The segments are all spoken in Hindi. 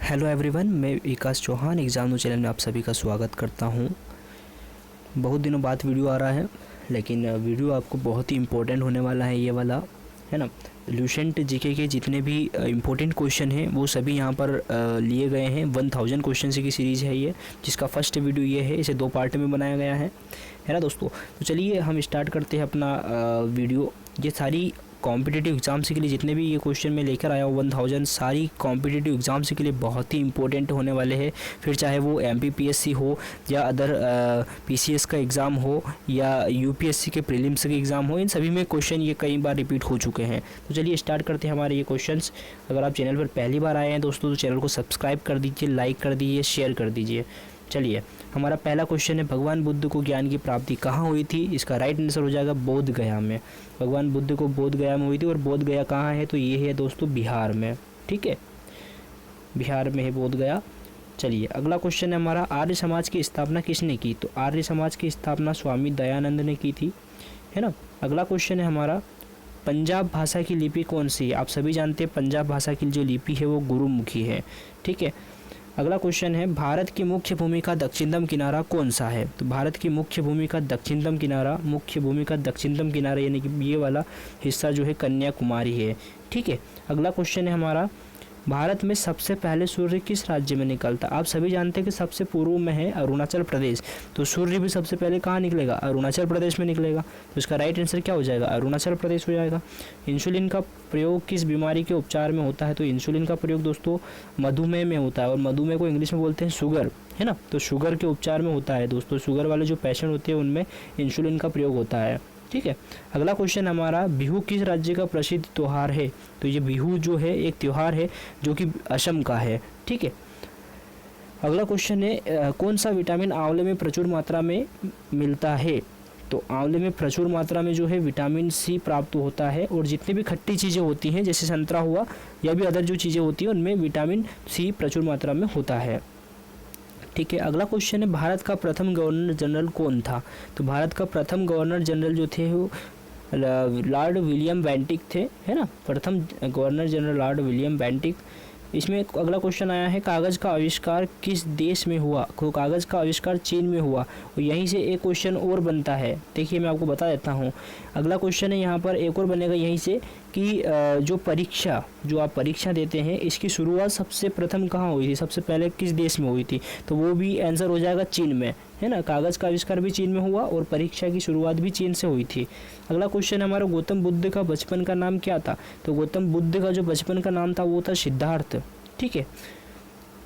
हेलो एवरीवन, मैं विकास चौहान एग्जाम चैनल में आप सभी का स्वागत करता हूं। बहुत दिनों बाद वीडियो आ रहा है, लेकिन वीडियो आपको बहुत ही इम्पोर्टेंट होने वाला है। ये वाला है ना, ल्यूसेंट जीके के जितने भी इम्पोर्टेंट क्वेश्चन हैं वो सभी यहाँ पर लिए गए हैं। 1000 क्वेश्चन की सीरीज़ है ये, जिसका फर्स्ट वीडियो ये है। इसे 2 पार्ट में बनाया गया है ना दोस्तों। तो चलिए हम स्टार्ट करते हैं अपना वीडियो। ये सारी कॉम्पिटिटिव एग्ज़ाम्स के लिए जितने भी ये क्वेश्चन मैं लेकर आया हूँ 1000 सारी कॉम्पिटिटिव एग्ज़ाम्स के लिए बहुत ही इंपॉर्टेंट होने वाले हैं। फिर चाहे वो एमपीपीएससी हो या अदर पीसीएस का एग्ज़ाम हो या यूपीएससी के प्रीलिम्स के एग्ज़ाम हो, इन सभी में क्वेश्चन ये कई बार रिपीट हो चुके हैं। तो चलिए स्टार्ट करते हैं हमारे ये क्वेश्चंस। अगर आप चैनल पर पहली बार आए हैं दोस्तों तो चैनल को सब्सक्राइब कर दीजिए, लाइक कर दीजिए, शेयर कर दीजिए। चलिए हमारा पहला क्वेश्चन है, भगवान बुद्ध को ज्ञान की प्राप्ति कहाँ हुई थी? इसका राइट आंसर हो जाएगा बोध गया में। भगवान बुद्ध को बोध गया में हुई थी। और बोध गया कहाँ है? तो ये है दोस्तों बिहार में। ठीक है, बिहार में है बोध गया। चलिए अगला क्वेश्चन है हमारा, आर्य समाज की स्थापना किसने की? तो आर्य समाज की स्थापना स्वामी दयानंद ने की थी, है ना। अगला क्वेश्चन है हमारा, पंजाब भाषा की लिपि कौन सी है? आप सभी जानते हैं पंजाब भाषा की जो लिपि है वो गुरुमुखी है। ठीक है। अगला क्वेश्चन है, भारत की मुख्य भूमि का दक्षिणतम किनारा कौन सा है? तो भारत की मुख्य भूमि का दक्षिणतम किनारा यानी कि ये वाला हिस्सा जो है कन्याकुमारी है। ठीक है। अगला क्वेश्चन है हमारा, भारत में सबसे पहले सूर्य किस राज्य में निकलता? आप सभी जानते हैं कि सबसे पूर्व में है अरुणाचल प्रदेश। तो सूर्य भी सबसे पहले कहाँ निकलेगा? अरुणाचल प्रदेश में निकलेगा। तो इसका राइट आंसर क्या हो जाएगा? अरुणाचल प्रदेश हो जाएगा। इंसुलिन का प्रयोग किस बीमारी के उपचार में होता है? तो इंसुलिन का प्रयोग दोस्तों मधुमेह में होता है, और मधुमेह को इंग्लिश में बोलते हैं शुगर, है ना। तो शुगर के उपचार में होता है दोस्तों। शुगर वाले जो पेशेंट होते हैं उनमें इंसुलिन का प्रयोग होता है। ठीक है। अगला क्वेश्चन हमारा, बिहू किस राज्य का प्रसिद्ध त्यौहार है? तो ये बिहू जो है एक त्यौहार है जो कि असम का है। ठीक है। अगला क्वेश्चन है, कौन सा विटामिन आंवले में प्रचुर मात्रा में मिलता है? तो आंवले में प्रचुर मात्रा में जो है विटामिन सी प्राप्त होता है। और जितनी भी खट्टी चीज़ें होती हैं जैसे संतरा हुआ या भी अदर जो चीज़ें होती हैं उनमें विटामिन सी प्रचुर मात्रा में होता है। ठीक है। अगला क्वेश्चन है, भारत का प्रथम गवर्नर जनरल कौन था? तो भारत का प्रथम गवर्नर जनरल जो थे वो लॉर्ड विलियम बेंटिक थे, है ना। प्रथम governor general Lord William Bentinck. इसमें अगला क्वेश्चन आया है, कागज़ का आविष्कार किस देश में हुआ? तो कागज़ का आविष्कार चीन में हुआ। और यहीं से एक क्वेश्चन और बनता है, देखिए मैं आपको बता देता हूँ। अगला क्वेश्चन है यहाँ पर एक और बनेगा यहीं से कि जो आप परीक्षा देते हैं इसकी शुरुआत सबसे प्रथम कहाँ हुई थी? सबसे पहले किस देश में हुई थी? तो वो भी आंसर हो जाएगा चीन में, है ना। कागज़ का आविष्कार भी चीन में हुआ और परीक्षा की शुरुआत भी चीन से हुई थी। अगला क्वेश्चन हमारा, गौतम बुद्ध का बचपन का नाम क्या था? तो गौतम बुद्ध का जो बचपन का नाम था वो था सिद्धार्थ। ठीक है,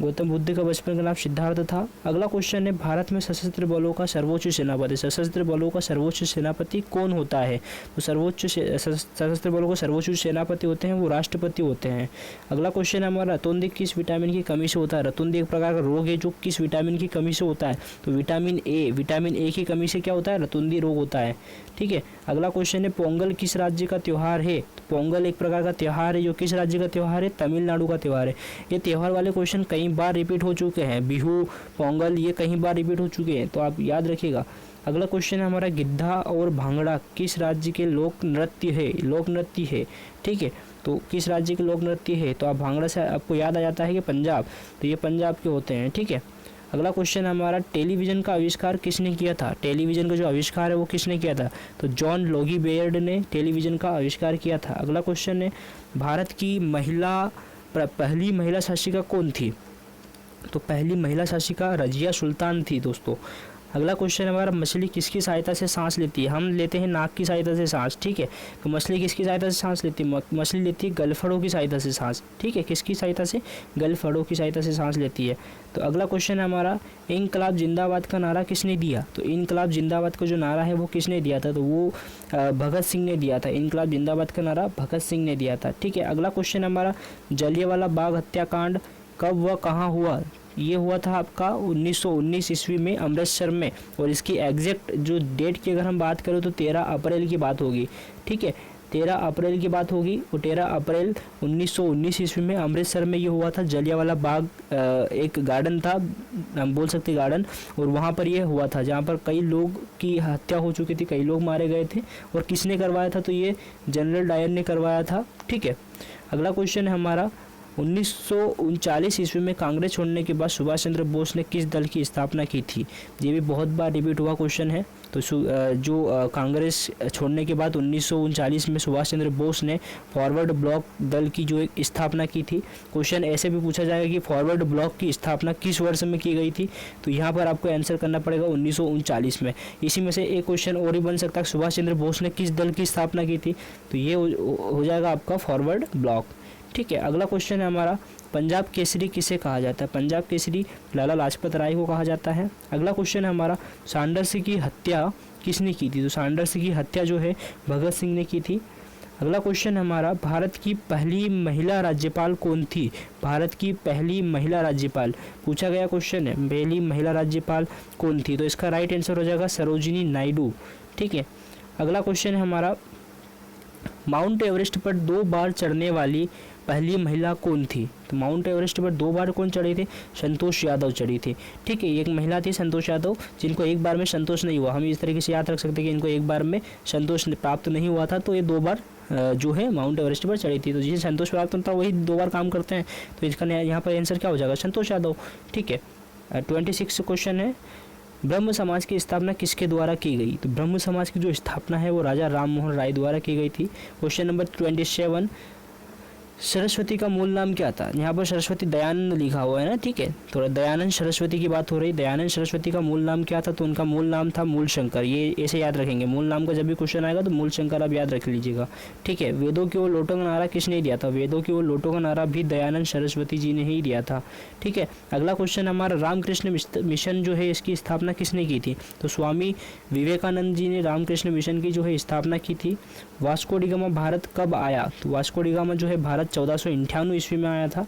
गौतम बुद्ध का बचपन का नाम सिद्धार्थ था। अगला क्वेश्चन है, भारत में सशस्त्र बलों का सर्वोच्च सेनापति कौन होता है? तो सशस्त्र बलों का सर्वोच्च सेनापति होते हैं वो राष्ट्रपति होते हैं। अगला क्वेश्चन है हमारा, रतौंधी किस विटामिन की कमी से होता है? रतौंधी एक प्रकार का रोग है जो किस विटामिन की कमी से होता है? तो विटामिन ए की कमी से क्या होता है? रतौंधी रोग होता है। ठीक है। अगला क्वेश्चन है, पोंगल किस राज्य का त्यौहार है? तो पोंगल एक प्रकार का त्यौहार है जो किस राज्य का त्यौहार है? तमिलनाडु का त्यौहार है। ये त्यौहार वाले क्वेश्चन कई बार रिपीट हो चुके हैं। बिहू, पोंगल ये कई बार रिपीट हो चुके हैं, तो आप याद रखिएगा। अगला क्वेश्चन है हमारा, गिद्धा और भांगड़ा किस राज्य के लोक नृत्य है? ठीक है, तो किस राज्य के लोक नृत्य है? तो आप भांगड़ा से आपको याद आ जाता है कि पंजाब, तो ये पंजाब के होते हैं। ठीक है। अगला क्वेश्चन हमारा, टेलीविज़न का आविष्कार किसने किया था? टेलीविज़न का जो आविष्कार है वो किसने किया था? तो जॉन लोगी बेयर्ड ने टेलीविज़न का आविष्कार किया था। अगला क्वेश्चन है, भारत की पहली महिला शासिका कौन थी? तो पहली महिला शासिका रजिया सुल्तान थी दोस्तों। अगला क्वेश्चन हमारा, मछली किसकी सहायता से सांस लेती है? हम लेते हैं नाक की सहायता से सांस। ठीक है, तो मछली किसकी सहायता से सांस लेती है? मछली लेती है गलफड़ों की सहायता से सांस। ठीक है, किसकी सहायता से? गलफड़ों की सहायता से सांस लेती है। तो अगला क्वेश्चन है हमारा, इनकलाब जिंदाबाद का नारा किसने दिया? तो इनकलाब जिंदाबाद का जो नारा है वो किसने दिया था? तो वो भगत सिंह ने दिया था। इनकलाब जिंदाबाद का नारा भगत सिंह ने दिया था। ठीक है। अगला क्वेश्चन हमारा, जलियांवाला बाग हत्याकांड कब व कहाँ हुआ? ये हुआ था आपका 1919 ईस्वी में अमृतसर में। और इसकी एग्जैक्ट जो डेट की अगर हम बात करें तो 13 अप्रैल की बात होगी। ठीक है, 13 अप्रैल की बात होगी। और 13 अप्रैल 1919 ईस्वी में अमृतसर में ये हुआ था। जलियांवाला बाग एक गार्डन था, हम बोल सकते गार्डन, और वहाँ पर ये हुआ था जहाँ पर कई लोग की हत्या हो चुकी थी, कई लोग मारे गए थे। और किसने करवाया था? तो ये जनरल डायर ने करवाया था। ठीक है। अगला क्वेश्चन है हमारा, 1939 ईस्वी में कांग्रेस छोड़ने के बाद सुभाष चंद्र बोस ने किस दल की स्थापना की थी? ये भी बहुत बार रिपीट हुआ क्वेश्चन है। तो जो कांग्रेस छोड़ने के बाद 1939 में सुभाष चंद्र बोस ने फॉरवर्ड ब्लॉक दल की जो एक स्थापना की थी। क्वेश्चन ऐसे भी पूछा जाएगा कि फॉरवर्ड ब्लॉक की स्थापना किस वर्ष में की गई थी? तो यहाँ पर आपको आंसर करना पड़ेगा 1939 में। इसी में से एक क्वेश्चन और ही बन सकता है, सुभाष चंद्र बोस ने किस दल की स्थापना की थी? तो ये हो जाएगा आपका फॉरवर्ड ब्लॉक। ठीक है, अगला क्वेश्चन है हमारा, पंजाब केसरी किसे कहा जाता है? पंजाब केसरी लाला लाजपत राय को कहा जाता है। अगला क्वेश्चन है हमारा, सांडर्स की हत्या किसने की थी? तो सांडर्स की हत्या जो है भगत सिंह ने की थी। अगला क्वेश्चन हमारा, भारत की पहली महिला राज्यपाल कौन थी? भारत की पहली महिला राज्यपाल पूछा गया क्वेश्चन है, पहली महिला राज्यपाल कौन थी? तो इसका राइट आंसर हो जाएगा सरोजिनी नायडू। ठीक है, अगला क्वेश्चन है हमारा, माउंट एवरेस्ट पर 2 बार चढ़ने वाली पहली महिला कौन थी? तो माउंट एवरेस्ट पर 2 बार कौन चढ़े थे? संतोष यादव चढ़ी थी। ठीक है, एक महिला थी संतोष यादव, जिनको एक बार में संतोष नहीं हुआ। हम इस तरीके से याद रख सकते हैं कि इनको एक बार में संतोष प्राप्त नहीं हुआ था, तो ये 2 बार जो है माउंट एवरेस्ट पर चढ़ी थी। तो जिसे संतोष प्राप्त होता है वही 2 बार काम करते हैं, तो इसका यहाँ पर आंसर क्या हो जाएगा? संतोष यादव। ठीक है, 26 क्वेश्चन है, ब्रह्म समाज की स्थापना किसके द्वारा की गई? तो ब्रह्म समाज की जो स्थापना है वो राजा राम मोहन राय द्वारा की गई थी। क्वेश्चन नंबर 27, सरस्वती का मूल नाम क्या था? यहाँ पर सरस्वती दयानंद लिखा हुआ है ना। ठीक है, थोड़ा दयानंद सरस्वती की बात हो रही। दयानंद सरस्वती का मूल नाम क्या था? तो उनका मूल नाम था मूल शंकर। ये ऐसे याद रखेंगे, मूल नाम का जब भी क्वेश्चन आएगा तो मूल शंकर आप याद रख लीजिएगा। ठीक है, वेदों की ओर लौटो का नारा किसने दिया था? वेदों की ओर लौटो का नारा भी दयानंद सरस्वती जी ने ही दिया था। ठीक है, अगला क्वेश्चन हमारा, रामकृष्ण मिशन जो है इसकी स्थापना किसने की थी? तो स्वामी विवेकानंद जी ने रामकृष्ण मिशन की जो है स्थापना की थी। वास्को डी गामा भारत कब आया? तो वास्को डी गामा जो है भारत 1498 ईस्वी में आया था।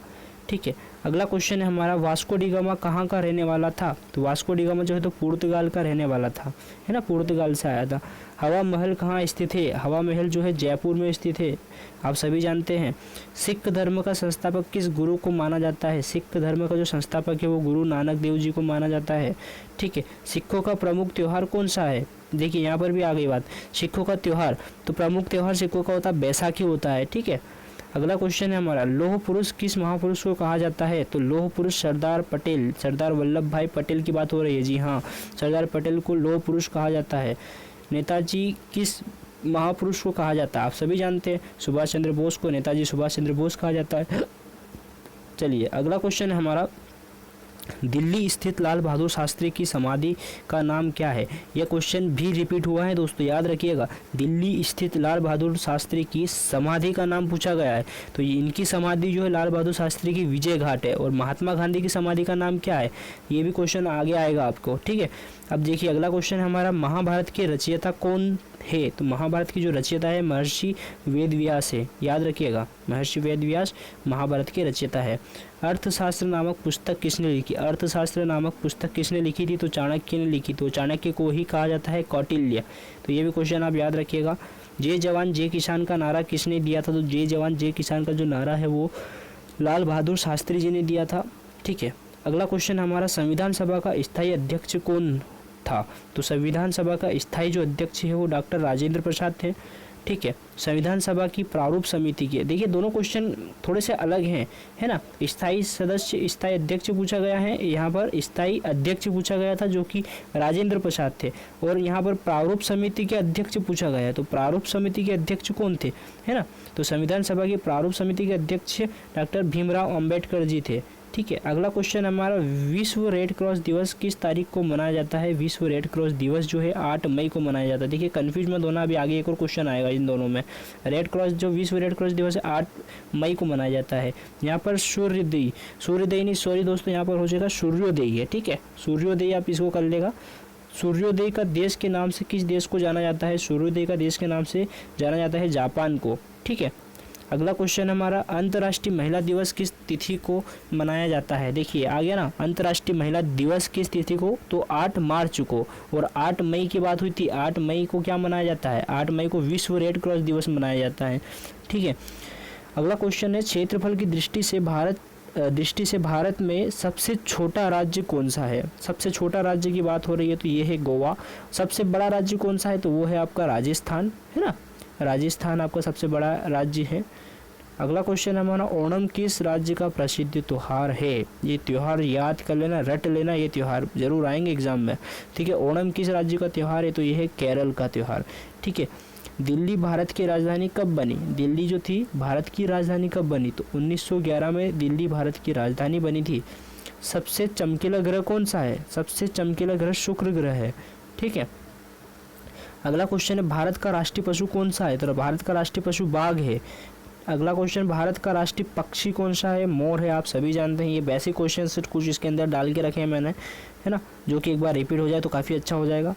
ठीक है, अगला क्वेश्चन है हमारा, वास्को डी गामा कहाँ का रहने वाला था? तो वास्को डी गामा जो है तो पुर्तगाल का रहने वाला था, है ना, पुर्तगाल से आया था। हवा महल कहाँ स्थित है? हवा महल जो है जयपुर में स्थित है, आप सभी जानते हैं। सिख धर्म का संस्थापक किस गुरु को माना जाता है? सिख धर्म का जो संस्थापक है वो गुरु नानक देव जी को माना जाता है। ठीक है, सिखों का प्रमुख त्यौहार कौन सा है? देखिए यहाँ पर भी आ गई बात, सिखों का त्यौहार, तो प्रमुख त्यौहार सिखों का होता है बैसाखी होता है। ठीक है, अगला क्वेश्चन है हमारा, लौह पुरुष किस महापुरुष को कहा जाता है? तो लौह पुरुष सरदार पटेल, सरदार वल्लभ भाई पटेल की बात हो रही है। जी हाँ, सरदार पटेल को लौह पुरुष कहा जाता है। नेताजी किस महापुरुष को कहा जाता है? आप सभी जानते हैं, सुभाष चंद्र बोस को नेताजी सुभाष चंद्र बोस कहा जाता है। चलिए, अगला क्वेश्चन है हमारा, दिल्ली स्थित लाल बहादुर शास्त्री की समाधि का नाम क्या है? यह क्वेश्चन भी रिपीट हुआ है दोस्तों, याद रखिएगा। दिल्ली स्थित लाल बहादुर शास्त्री की समाधि का नाम पूछा गया है। तो इनकी समाधि जो है लाल बहादुर शास्त्री की विजय घाट है। और महात्मा गांधी की समाधि का नाम क्या है? ये भी क्वेश्चन आगे आएगा आपको। ठीक है, अब देखिए अगला क्वेश्चन हमारा, महाभारत के रचयिता कौन है? तो महाभारत की जो रचयिता है महर्षि वेदव्यास है, याद रखिएगा, महर्षि वेदव्यास महाभारत के रचयिता है। अर्थशास्त्र नामक पुस्तक किसने लिखी? अर्थशास्त्र नामक पुस्तक किसने लिखी थी? तो चाणक्य ने लिखी। तो चाणक्य को ही कहा जाता है कौटिल्य। तो ये भी क्वेश्चन आप याद रखिएगा। जय जवान जय किसान का नारा किसने दिया था? तो जय जवान जय किसान का जो नारा है वो लाल बहादुर शास्त्री जी ने दिया था। ठीक है, अगला क्वेश्चन हमारा, संविधान सभा का स्थायी अध्यक्ष कौन था? तो संविधान सभा का स्थायी जो अध्यक्ष है वो डॉक्टर राजेंद्र प्रसाद थे। ठीक है, संविधान सभा की प्रारूप समिति के, देखिए दोनों क्वेश्चन थोड़े से अलग हैं, है ना। स्थायी सदस्य, स्थायी अध्यक्ष पूछा गया है, यहाँ पर स्थायी अध्यक्ष पूछा गया था जो कि राजेंद्र प्रसाद थे। और यहाँ पर प्रारूप समिति के अध्यक्ष पूछा गया है, तो प्रारूप समिति के अध्यक्ष कौन थे, है ना। तो संविधान सभा की प्रारूप समिति के अध्यक्ष डॉक्टर भीमराव अम्बेडकर जी थे। ठीक है, अगला क्वेश्चन हमारा, विश्व रेड क्रॉस दिवस किस तारीख को मनाया जाता है? विश्व रेड क्रॉस दिवस जो है 8 मई को मनाया जाता है। देखिए कंफ्यूज मत होना, अभी आगे एक और क्वेश्चन आएगा इन दोनों में। रेड क्रॉस जो विश्व रेड क्रॉस दिवस है 8 मई को मनाया जाता है। यहाँ पर सूर्योदय नहीं, सॉरी दोस्तों, यहाँ पर हो जाएगा सूर्योदय है। ठीक है, सूर्योदय आप इसको कर लेगा। सूर्योदय का देश के नाम से किस देश को जाना जाता है? सूर्योदय का देश के नाम से जाना जाता है जापान को। ठीक है, अगला क्वेश्चन हमारा, अंतर्राष्ट्रीय महिला दिवस किस तिथि को मनाया जाता है? देखिए आ गया ना, अंतर्राष्ट्रीय महिला दिवस किस तिथि को? तो 8 मार्च को। और 8 मई की बात हुई थी, 8 मई को क्या मनाया जाता है? 8 मई को विश्व रेड क्रॉस दिवस मनाया जाता है। ठीक है, अगला क्वेश्चन है, क्षेत्रफल की दृष्टि से भारत में सबसे छोटा राज्य कौन सा है? सबसे छोटा राज्य की बात हो रही है तो ये है गोवा। सबसे बड़ा राज्य कौन सा है? तो वो है आपका राजस्थान, है ना। राजस्थान आपका सबसे बड़ा राज्य है। अगला क्वेश्चन है हमारा, ओणम किस राज्य का प्रसिद्ध त्यौहार है? ये त्यौहार याद कर लेना, रट लेना, ये त्यौहार जरूर आएंगे एग्जाम में, ठीक है। ओणम किस राज्य का त्यौहार है? तो ये है केरल का त्यौहार, ठीक है। दिल्ली भारत की राजधानी कब बनी? दिल्ली जो थी भारत की राजधानी कब बनी? तो 1911 में दिल्ली भारत की राजधानी बनी थी। सबसे चमकीला ग्रह कौन सा है? सबसे चमकीला ग्रह शुक्र ग्रह है, ठीक है। अगला क्वेश्चन है, भारत का राष्ट्रीय पशु कौन सा है? तो भारत का राष्ट्रीय पशु बाघ है। अगला क्वेश्चन, भारत का राष्ट्रीय पक्षी कौन सा है? मोर है, आप सभी जानते हैं। ये बेसिक क्वेश्चन से कुछ इसके अंदर डाल के रखे हैं मैंने, है ना, जो कि एक बार रिपीट हो जाए तो काफ़ी अच्छा हो जाएगा।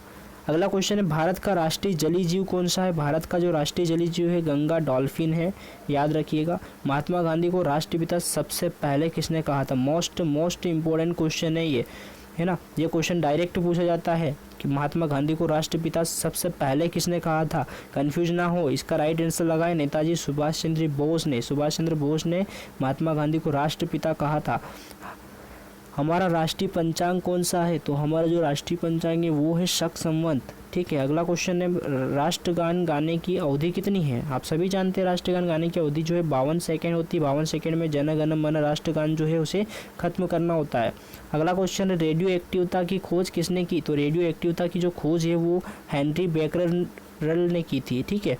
अगला क्वेश्चन है, भारत का राष्ट्रीय जलीय जीव कौन सा है? भारत का जो राष्ट्रीय जलीय जीव है गंगा डॉल्फिन है, याद रखिएगा। महात्मा गांधी को राष्ट्रपिता सबसे पहले किसने कहा था? मोस्ट इम्पोर्टेंट क्वेश्चन है ये, है ना। ये क्वेश्चन डायरेक्ट पूछा जाता है कि महात्मा गांधी को राष्ट्रपिता सबसे पहले किसने कहा था? कंफ्यूज ना हो, इसका राइट आंसर लगाए नेताजी सुभाष चंद्र बोस ने। सुभाष चंद्र बोस ने महात्मा गांधी को राष्ट्रपिता कहा था। हमारा राष्ट्रीय पंचांग कौन सा है? तो हमारा जो राष्ट्रीय पंचांग है वो है शक संवत, ठीक है। अगला क्वेश्चन है, राष्ट्रगान गाने की अवधि कितनी है? आप सभी जानते हैं राष्ट्रगान गाने की अवधि जो है 52 सेकेंड होती है। 52 सेकेंड में जन गण मन राष्ट्रगान जो है उसे खत्म करना होता है। अगला क्वेश्चन है, रेडियो एक्टिवता की खोज किसने की? तो रेडियो एक्टिवता की जो खोज है वो हेनरी बेकरल ने की थी, ठीक है।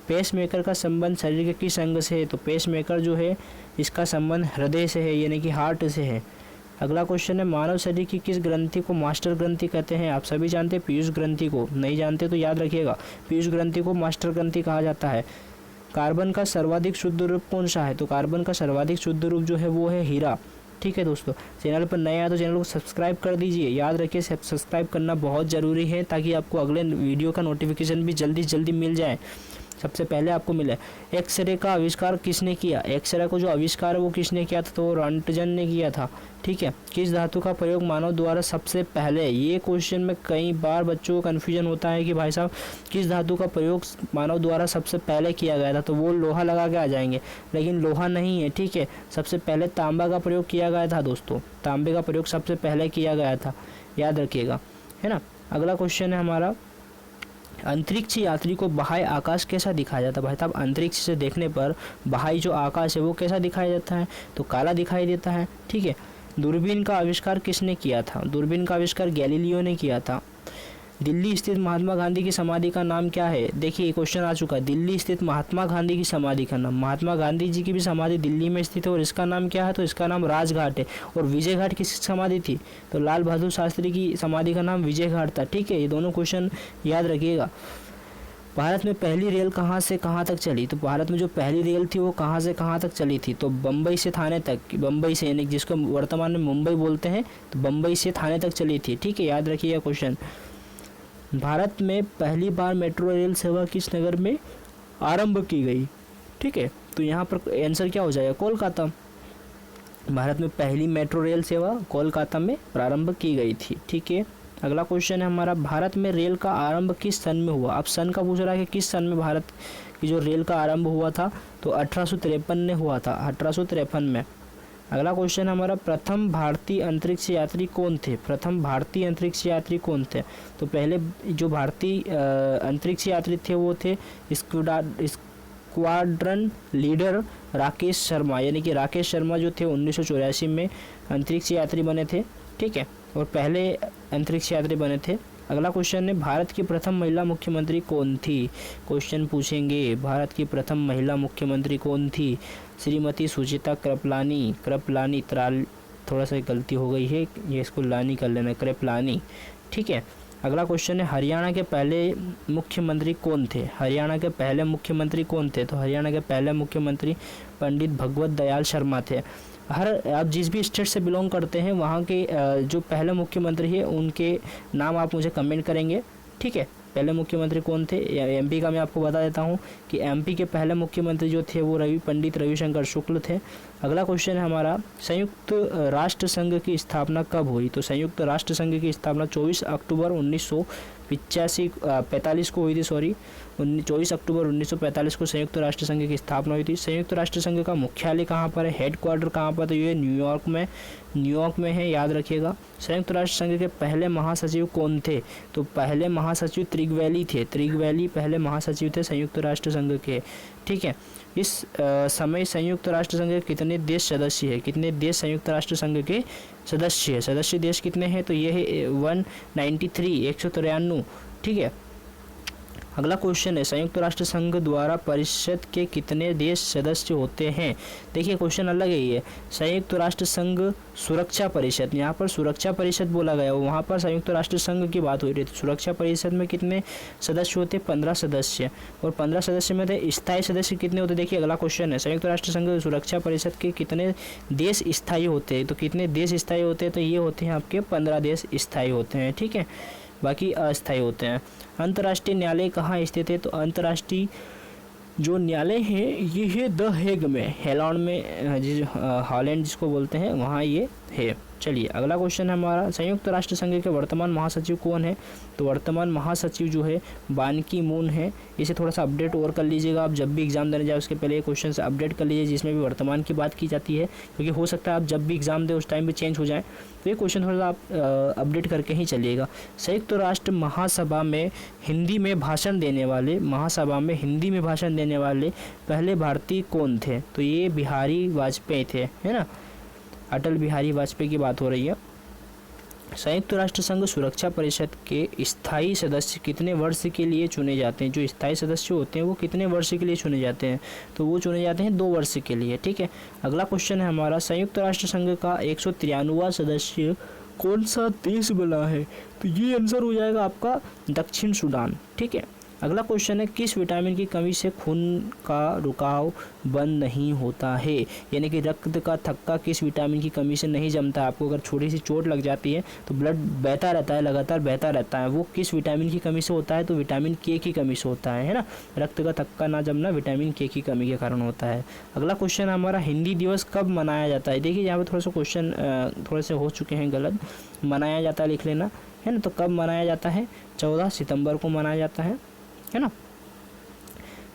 पेस मेकर का संबंध शरीर के किस अंग से है? तो पेस मेकर जो है इसका संबंध हृदय से है, यानी कि हार्ट से है। अगला क्वेश्चन है, मानव शरीर की किस ग्रंथि को मास्टर ग्रंथि कहते हैं? आप सभी जानते हैं पीयूष ग्रंथि को, नहीं जानते तो याद रखिएगा, पीयूष ग्रंथि को मास्टर ग्रंथि कहा जाता है। कार्बन का सर्वाधिक शुद्ध रूप कौन सा है? तो कार्बन का सर्वाधिक शुद्ध रूप जो है वो है हीरा, ठीक है दोस्तों। चैनल पर नए आए तो चैनल को सब्सक्राइब कर दीजिए, याद रखिए सब्सक्राइब करना बहुत ज़रूरी है ताकि आपको अगले वीडियो का नोटिफिकेशन भी जल्दी से जल्दी मिल जाए, सबसे पहले आपको मिले। एक्सरे का आविष्कार किसने किया? एक्सरे को जो आविष्कार है वो किसने किया था? तो रॉन्टजन ने किया था, ठीक है। किस धातु का प्रयोग मानव द्वारा सबसे पहले? ये क्वेश्चन में कई बार बच्चों को कन्फ्यूजन होता है कि भाई साहब किस धातु का प्रयोग मानव द्वारा सबसे पहले किया गया था, तो वो लोहा लगा के आ जाएंगे, लेकिन लोहा नहीं है, ठीक है। सबसे पहले तांबा का प्रयोग किया गया था दोस्तों, तांबे का प्रयोग सबसे पहले किया गया था, याद रखिएगा, है ना। अगला क्वेश्चन है हमारा, अंतरिक्ष यात्री को बाह्य आकाश कैसा दिखाया जाता है? भाई साहब अंतरिक्ष से देखने पर बाह्य जो आकाश है वो कैसा दिखाई देता है? तो काला दिखाई देता है, ठीक है। दूरबीन का आविष्कार किसने किया था? दूरबीन का आविष्कार गैलीलियो ने किया था। दिल्ली स्थित महात्मा गांधी की समाधि का नाम क्या है? देखिए क्वेश्चन आ चुका है, दिल्ली स्थित महात्मा गांधी की समाधि का नाम, महात्मा गांधी जी की भी समाधि दिल्ली में स्थित है और इसका नाम क्या है? तो इसका नाम राजघाट है। और विजय घाट किसकी समाधि थी? तो लाल बहादुर शास्त्री की समाधि का नाम विजय घाट था, ठीक है। ये दोनों क्वेश्चन याद रखिएगा। भारत में पहली रेल कहाँ से कहाँ तक चली? तो भारत में जो पहली रेल थी वो कहाँ से कहाँ तक चली थी? तो बम्बई से थाने तक, बम्बई से यानी जिसको वर्तमान में मुंबई बोलते हैं, तो बम्बई से थाने तक चली थी, ठीक है, याद रखिएगा क्वेश्चन। भारत में पहली बार मेट्रो रेल सेवा किस नगर में आरंभ की गई? ठीक है, तो यहाँ पर आंसर क्या हो जाएगा? कोलकाता। भारत में पहली मेट्रो रेल सेवा कोलकाता में प्रारंभ की गई थी, ठीक है। अगला क्वेश्चन है हमारा, भारत में रेल का आरंभ किस सन में हुआ? अब सन का पूछ रहा है कि किस सन में भारत की जो रेल का आरंभ हुआ था, तो 1853 में हुआ था, 1853 में। अगला क्वेश्चन हमारा, प्रथम भारतीय अंतरिक्ष यात्री कौन थे? प्रथम भारतीय अंतरिक्ष यात्री कौन थे? तो पहले जो भारतीय अंतरिक्ष यात्री थे वो थे स्क्वाड्रन लीडर राकेश शर्मा, यानी कि राकेश शर्मा जो थे 1984 में अंतरिक्ष यात्री बने थे, ठीक है, और पहले अंतरिक्ष यात्री बने थे। अगला क्वेश्चन है, भारत की प्रथम महिला मुख्यमंत्री कौन थी? क्वेश्चन पूछेंगे, भारत की प्रथम महिला मुख्यमंत्री कौन थी? श्रीमती सुचिता कृपलानी थोड़ा सा गलती हो गई है, ये इसको लानी कर लेना, कृपलानी, ठीक है। अगला क्वेश्चन है, हरियाणा के पहले मुख्यमंत्री कौन थे? हरियाणा के पहले मुख्यमंत्री कौन थे? तो हरियाणा के पहले मुख्यमंत्री पंडित भगवत दयाल शर्मा थे। आप जिस भी स्टेट से बिलोंग करते हैं वहाँ के जो पहले मुख्यमंत्री है उनके नाम आप मुझे कमेंट करेंगे, ठीक है। पहले मुख्यमंत्री कौन थे? एमपी का मैं आपको बता देता हूँ कि एमपी के पहले मुख्यमंत्री जो थे वो पंडित रविशंकर शुक्ल थे। अगला क्वेश्चन है हमारा, संयुक्त राष्ट्र संघ की स्थापना कब हुई? तो संयुक्त राष्ट्र संघ की स्थापना 24 अक्टूबर 1945 को हुई थी, 24 अक्टूबर 1945 को संयुक्त राष्ट्र संघ की स्थापना हुई थी। संयुक्त राष्ट्र संघ का मुख्यालय कहाँ पर है? हेडक्वार्टर कहाँ पर? तो ये न्यूयॉर्क में है, याद रखिएगा। संयुक्त राष्ट्र संघ के पहले महासचिव कौन थे? तो पहले महासचिव त्रिगवैली थे, त्रिगवैली पहले महासचिव थे संयुक्त राष्ट्र संघ के, ठीक है। इस समय संयुक्त राष्ट्र संघ के कितने देश सदस्य है? कितने देश संयुक्त राष्ट्र संघ के सदस्य है? सदस्य देश कितने हैं? तो ये है 193, 193, ठीक है। अगला क्वेश्चन है, संयुक्त राष्ट्र संघ द्वारा परिषद के कितने देश सदस्य होते हैं? देखिए क्वेश्चन अलग है ये। संयुक्त राष्ट्र संघ सुरक्षा परिषद, यहाँ पर सुरक्षा परिषद बोला गया, वहाँ पर संयुक्त राष्ट्र संघ की बात हो रही थी। सुरक्षा परिषद में कितने सदस्य होते? 15 सदस्य। और 15 सदस्य में से स्थायी सदस्य कितने होते? देखिए अगला क्वेश्चन है, संयुक्त राष्ट्र संघ सुरक्षा परिषद के कितने देश स्थायी होते हैं? तो कितने देश स्थायी होते हैं? तो ये होते हैं आपके 15 देश स्थायी होते हैं, ठीक है, बाकी अस्थायी होते हैं। अंतर्राष्ट्रीय न्यायालय कहाँ स्थित है? तो अंतर्राष्ट्रीय जो न्यायालय है ये है द हेग में, हॉलैंड में, हॉलैंड जिसको बोलते हैं, वहाँ ये है। चलिए अगला क्वेश्चन है हमारा, संयुक्त राष्ट्र संघ के वर्तमान महासचिव कौन है? तो वर्तमान महासचिव जो है बान की मून है। इसे थोड़ा सा अपडेट और कर लीजिएगा आप, जब भी एग्जाम देने जाए उसके पहले ये क्वेश्चन से अपडेट कर लीजिए जिसमें भी वर्तमान की बात की जाती है, क्योंकि हो सकता है आप जब भी एग्जाम दें उस टाइम भी चेंज हो जाए, तो ये क्वेश्चन थोड़ा सा आप अपडेट करके ही चलिएगा। संयुक्त राष्ट्र महासभा में हिंदी में भाषण देने वाले, महासभा में हिंदी में भाषण देने वाले पहले भारतीय कौन थे? तो ये बिहारी वाजपेयी थे, है ना, अटल बिहारी वाजपेयी की बात हो रही है। संयुक्त राष्ट्र संघ सुरक्षा परिषद के स्थायी सदस्य कितने वर्ष के लिए चुने जाते हैं? जो स्थायी सदस्य होते हैं वो कितने वर्ष के लिए चुने जाते हैं? तो वो चुने जाते हैं 2 वर्ष के लिए, ठीक है। अगला क्वेश्चन है हमारा, संयुक्त राष्ट्र संघ का 193वां सदस्य कौन सा देश बना है? तो ये आंसर हो जाएगा आपका दक्षिण सूडान, ठीक है। अगला क्वेश्चन है, किस विटामिन की कमी से खून का रुकाव बंद नहीं होता है? यानी कि रक्त का थक्का किस विटामिन की कमी से नहीं जमता है? आपको अगर छोटी सी चोट लग जाती है तो ब्लड बहता रहता है, लगातार बहता रहता है, वो किस विटामिन की कमी से होता है? तो विटामिन के की कमी से होता है ना। रक्त का थक्का ना जमना विटामिन के की कमी के कारण होता है। अगला क्वेश्चन हमारा, हिंदी दिवस कब मनाया जाता है? देखिए यहाँ पर थोड़ा सा क्वेश्चन थोड़े से हो चुके हैं गलत, मनाया जाता है लिख लेना, है ना। तो कब मनाया जाता है? 14 सितंबर को मनाया जाता है ना।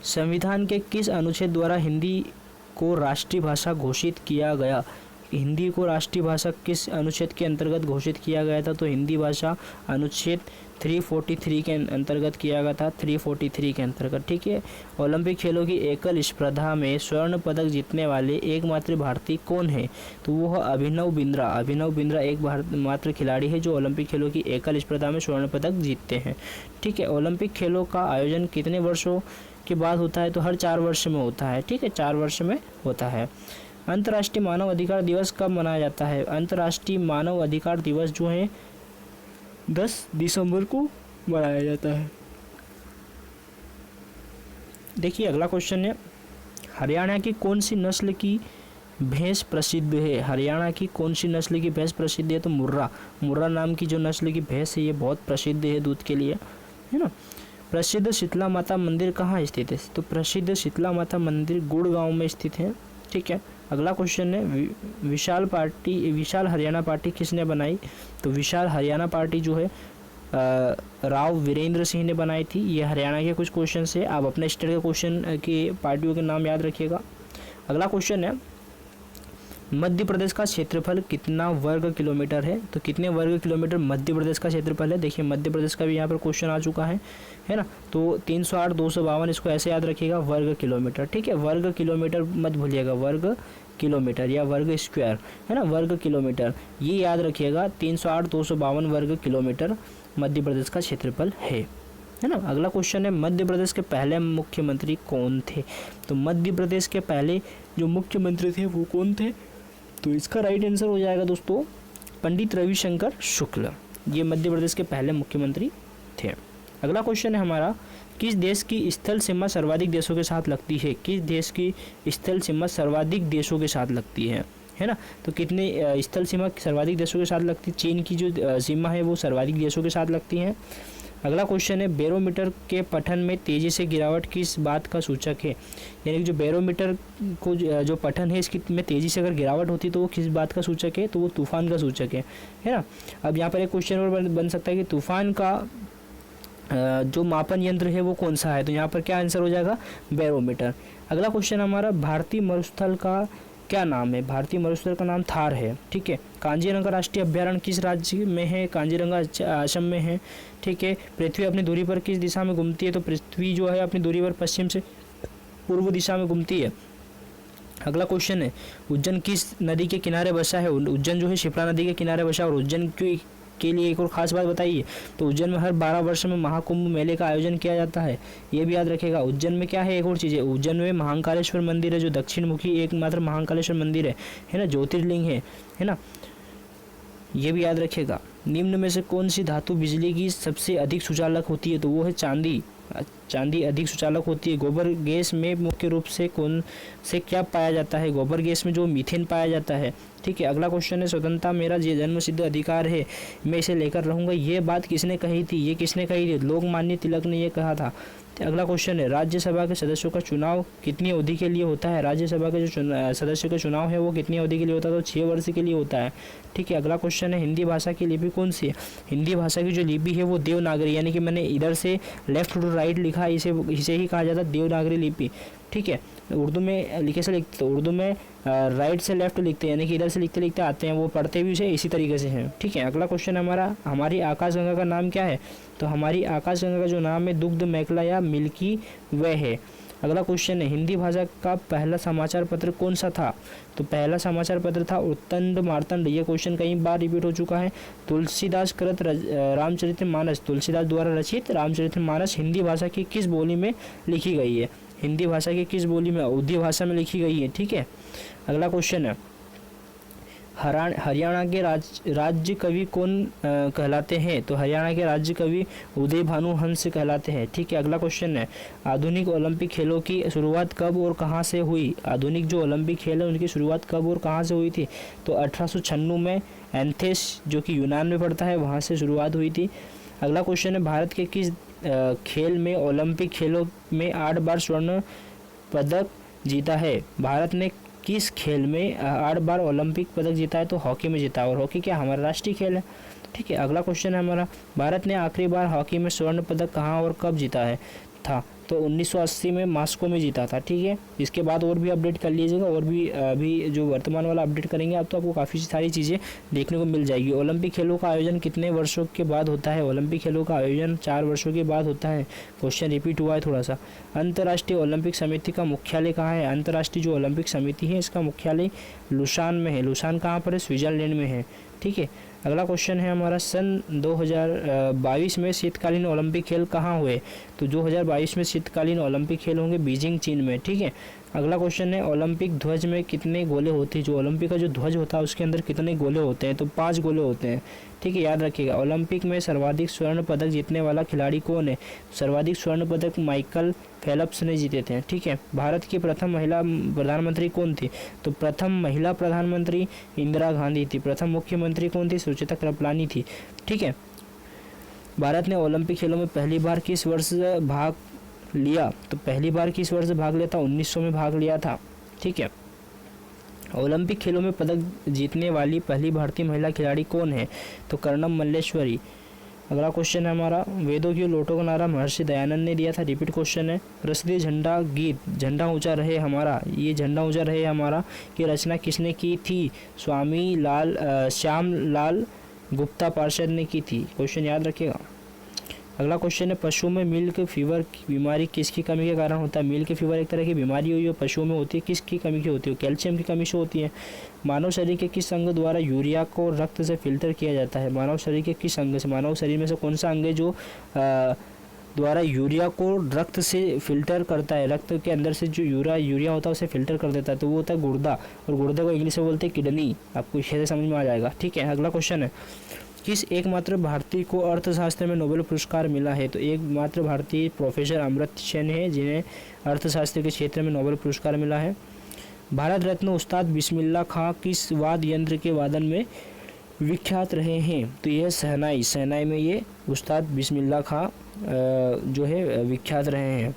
संविधान के किस अनुच्छेद द्वारा हिंदी को राष्ट्रीय भाषा घोषित किया गया? हिंदी को राष्ट्रीय भाषा किस अनुच्छेद के अंतर्गत घोषित किया गया था? तो हिंदी भाषा अनुच्छेद 343 के अंतर्गत किया गया था, 343 के अंतर्गत, ठीक है। ओलंपिक खेलों की एकल स्पर्धा में स्वर्ण पदक जीतने वाले एकमात्र भारतीय कौन है? तो वो है अभिनव बिंद्रा। अभिनव बिंद्रा एकमात्र खिलाड़ी है जो ओलंपिक खेलों की एकल स्पर्धा में स्वर्ण पदक जीतते हैं, ठीक है। ओलंपिक खेलों का आयोजन कितने वर्षों के बाद होता है? तो हर 4 वर्ष में होता है, ठीक है, 4 वर्ष में होता है। अंतर्राष्ट्रीय मानव अधिकार दिवस कब मनाया जाता है? अंतर्राष्ट्रीय मानव अधिकार दिवस जो है 10 दिसंबर को मनाया जाता है। देखिए अगला क्वेश्चन है, हरियाणा की कौन सी नस्ल की भैंस प्रसिद्ध है? हरियाणा की कौन सी नस्ल की भैंस प्रसिद्ध है? तो मुर्रा। मुर्रा नाम की जो नस्ल की भैंस है ये बहुत प्रसिद्ध है दूध के लिए, है ना। प्रसिद्ध शीतला माता मंदिर कहाँ स्थित है? तो प्रसिद्ध शीतला माता मंदिर गुड़गांव में स्थित है, ठीक है। अगला क्वेश्चन है, विशाल हरियाणा पार्टी किसने बनाई? तो विशाल हरियाणा पार्टी जो है राव वीरेंद्र सिंह ने बनाई थी। ये हरियाणा के कुछ क्वेश्चन है, आप अपने स्टेट के क्वेश्चन के पार्टियों के नाम याद रखिएगा। अगला क्वेश्चन है, मध्य प्रदेश का क्षेत्रफल कितना वर्ग किलोमीटर है? तो कितने वर्ग किलोमीटर मध्य प्रदेश का क्षेत्रफल है? देखिए मध्य प्रदेश का भी यहाँ पर क्वेश्चन आ चुका है ना। तो 308, 252 इसको ऐसे याद रखिएगा, वर्ग किलोमीटर, ठीक है। वर्ग किलोमीटर मत भूलिएगा, वर्ग किलोमीटर या वर्ग स्क्वायर, है ना, वर्ग किलोमीटर ये याद रखिएगा। 308, 252 वर्ग किलोमीटर मध्य प्रदेश का क्षेत्रफल है ना। अगला क्वेश्चन है, मध्य प्रदेश के पहले मुख्यमंत्री कौन थे? तो मध्य प्रदेश के पहले जो मुख्यमंत्री थे वो कौन थे? तो इसका राइट आंसर हो जाएगा दोस्तों पंडित रविशंकर शुक्ल, ये मध्य प्रदेश के पहले मुख्यमंत्री थे। अगला क्वेश्चन है हमारा, किस देश की स्थल सीमा सर्वाधिक देशों के साथ लगती है? किस देश की स्थल सीमा सर्वाधिक देशों के साथ लगती है ना। तो कितने स्थल सीमा सर्वाधिक देशों के साथ लगती है? चीन की जो सीमा है वो सर्वाधिक देशों के साथ लगती है। अगला क्वेश्चन है, बैरोमीटर के पठन में तेजी से गिरावट किस बात का सूचक है? यानी कि जो बैरोमीटर को जो पठन है इसकी में तेजी से अगर गिरावट होती है तो वो किस बात का सूचक है? तो वो तूफान का सूचक है ना। अब यहाँ पर एक क्वेश्चन और बन सकता है कि तूफान का जो मापन यंत्र है वो कौन सा है? तो यहाँ पर क्या आंसर हो जाएगा? बैरोमीटर। अगला क्वेश्चन हमारा, भारतीय मरुस्थल का क्या नाम है? भारतीय मरुस्थल का नाम थार है, ठीक है। कांजीरंगा राष्ट्रीय अभ्यारण्य किस राज्य में है? कांजीरंगा असम में है, ठीक है। पृथ्वी अपनी दूरी पर किस दिशा में घूमती है? तो पृथ्वी जो है अपनी दूरी पर पश्चिम से पूर्व दिशा में घूमती है। अगला क्वेश्चन है, उज्जैन किस नदी के किनारे बसा है? उज्जैन जो है शिप्रा नदी के किनारे बसा है। और उज्जैन के लिए एक और ख़ास बात बताइए, तो उज्जैन में हर 12 वर्ष में महाकुंभ मेले का आयोजन किया जाता है, ये भी याद रखेगा। उज्जैन में क्या है, एक और चीज़ है, उज्जैन में महाकालेश्वर मंदिर है जो दक्षिण मुखी एकमात्र महाकालेश्वर मंदिर है ना, ज्योतिर्लिंग है ना, ये भी याद रखेगा। निम्न में से कौन सी धातु बिजली की सबसे अधिक सुचालक होती है? तो वो है चांदी। चांदी अधिक सुचालक होती है। गोबर गैस में मुख्य रूप से कौन से क्या पाया जाता है? गोबर गैस में जो मीथेन पाया जाता है। ठीक है, अगला क्वेश्चन है, स्वतंत्रता मेरा जन्म सिद्ध अधिकार है, मैं इसे लेकर रहूंगा, ये बात किसने कही थी? ये किसने कही थी? लोकमान्य तिलक ने ये कहा था। अगला क्वेश्चन है, राज्यसभा के सदस्यों का चुनाव कितनी अवधि के लिए होता है? राज्यसभा के जो सदस्यों का चुनाव है वो कितनी अवधि के लिए होता है? तो 6 वर्ष के लिए होता है। ठीक है, अगला क्वेश्चन है, हिंदी भाषा की लिपि कौन सी है? हिंदी भाषा की जो लिपि है वो देवनागरी, यानी कि मैंने इधर से लेफ्ट टू राइट लिखा, इसे ही कहा जाता है देवनागरी लिपि। ठीक है, उर्दू में लिखे से लिखते, तो उर्दू में राइट से लेफ्ट लिखते हैं, यानी कि इधर से लिखते लिखते आते हैं, वो पढ़ते भी उसे इसी तरीके से हैं। ठीक है, अगला क्वेश्चन हमारा, हमारी आकाशगंगा का नाम क्या है? तो हमारी आकाशगंगा का जो नाम है दुग्ध मेखला या मिल्की वे है। अगला क्वेश्चन है, हिंदी भाषा का पहला समाचार पत्र कौन सा था? तो पहला समाचार पत्र था उत्तंड मार्तंड। ये क्वेश्चन कई बार रिपीट हो चुका है। तुलसीदास कृत रामचरितमानस, तुलसीदास द्वारा रचित रामचरितमानस हिंदी भाषा की किस बोली में लिखी गई है? हिंदी भाषा की किस बोली में? अवधी भाषा में लिखी गई है। ठीक है, अगला क्वेश्चन है, हरियाणा के राज्य कवि कौन कहलाते हैं? तो हरियाणा के राज्य कवि उदय भानु हंस कहलाते हैं। ठीक है, अगला क्वेश्चन है, आधुनिक ओलंपिक खेलों की शुरुआत कब और कहां से हुई? आधुनिक जो ओलंपिक खेल है उनकी शुरुआत कब और कहां से हुई थी? तो 1896 में एथेंस जो कि यूनान में पड़ता है वहां से शुरुआत हुई थी। अगला क्वेश्चन है, भारत के किस खेल में ओलंपिक खेलों में 8 बार स्वर्ण पदक जीता है? भारत ने किस खेल में 8 बार ओलंपिक पदक जीता है? तो हॉकी में जीता, और हॉकी क्या हमारा राष्ट्रीय खेल है। ठीक है, अगला क्वेश्चन है हमारा, भारत ने आखिरी बार हॉकी में स्वर्ण पदक कहाँ और कब जीता है था? तो 1980 में मॉस्को में जीता था। ठीक है, इसके बाद और भी अपडेट कर लीजिएगा, और भी अभी जो वर्तमान वाला अपडेट करेंगे आप तो आपको काफ़ी सारी चीज़ें देखने को मिल जाएगी। ओलंपिक खेलों का आयोजन कितने वर्षों के बाद होता है? ओलंपिक खेलों का आयोजन 4 वर्षों के बाद होता है। क्वेश्चन रिपीट हुआ है थोड़ा सा। अंतर्राष्ट्रीय ओलंपिक समिति का मुख्यालय कहाँ है? अंतर्राष्ट्रीय जो ओलंपिक समिति है इसका मुख्यालय लुसान में है। लुसान कहाँ पर है? स्विट्जरलैंड में है। ठीक है, अगला क्वेश्चन है हमारा, सन 2022 में शीतकालीन ओलंपिक खेल कहाँ हुए? तो 2022 में शीतकालीन ओलंपिक खेल होंगे बीजिंग चीन में। ठीक है, अगला क्वेश्चन है, ओलंपिक ध्वज में कितने गोले होते हैं? जो ओलंपिक का जो ध्वज होता है उसके अंदर कितने गोले होते हैं? तो 5 गोले होते हैं। ठीक है, याद रखिएगा। ओलंपिक में सर्वाधिक स्वर्ण पदक जीतने वाला खिलाड़ी कौन है? सर्वाधिक स्वर्ण पदक माइकल फेल्प्स ने जीते थे। ठीक है, भारत की प्रथम महिला प्रधानमंत्री कौन थी? तो प्रथम महिला प्रधानमंत्री इंदिरा गांधी थी। प्रथम मुख्यमंत्री कौन थी? सुचिता कृपलानी थी। ठीक है, भारत ने ओलंपिक खेलों में पहली बार किस वर्ष भाग लिया? तो पहली बार किस वर्ष भाग लिया था? 1900 में भाग लिया था। ठीक है, ओलंपिक खेलों में पदक जीतने वाली पहली भारतीय महिला खिलाड़ी कौन है? तो कर्णम मल्लेश्वरी। अगला क्वेश्चन है हमारा, वेदों की लोटों का नारा महर्षि दयानंद ने दिया था। रिपीट क्वेश्चन है, प्रसिद्ध झंडा गीत झंडा ऊंचा रहे हमारा, ये झंडा ऊंचा रहे हमारा की रचना किसने की थी? श्याम लाल गुप्ता पार्षद ने की थी। क्वेश्चन याद रखिएगा। अगला क्वेश्चन है, पशुओं में मिल्क फीवर की बीमारी किसकी कमी के कारण होता है? मिल्क फीवर एक तरह की बीमारी हुई है, पशुओं में होती है, किसकी कमी की होती है? कैल्शियम की कमी से होती है। मानव शरीर के किस अंग द्वारा यूरिया को रक्त से फिल्टर किया जाता है? मानव शरीर के किस अंग से? मानव शरीर में से कौन सा अंग है जो द्वारा यूरिया को रक्त से फिल्टर करता है? रक्त के अंदर से जो यूरिया होता है उसे फिल्टर कर देता है, तो वो होता है गुर्दा, और गुर्दे को इंग्लिश में बोलते हैं किडनी। आपको इसे समझ में आ जाएगा। ठीक है, अगला क्वेश्चन है, किस एकमात्र भारतीय को अर्थशास्त्र में नोबेल पुरस्कार मिला है? तो एकमात्र भारतीय प्रोफेसर अमर्त्य सेन है जिन्हें अर्थशास्त्र के क्षेत्र में नोबेल पुरस्कार मिला है। भारत रत्न उस्ताद बिस्मिल्लाह खां किस वाद्य यंत्र के वादन में विख्यात रहे हैं? तो यह शहनाई में ये उस्ताद बिस्मिल्लाह खां जो है विख्यात रहे हैं।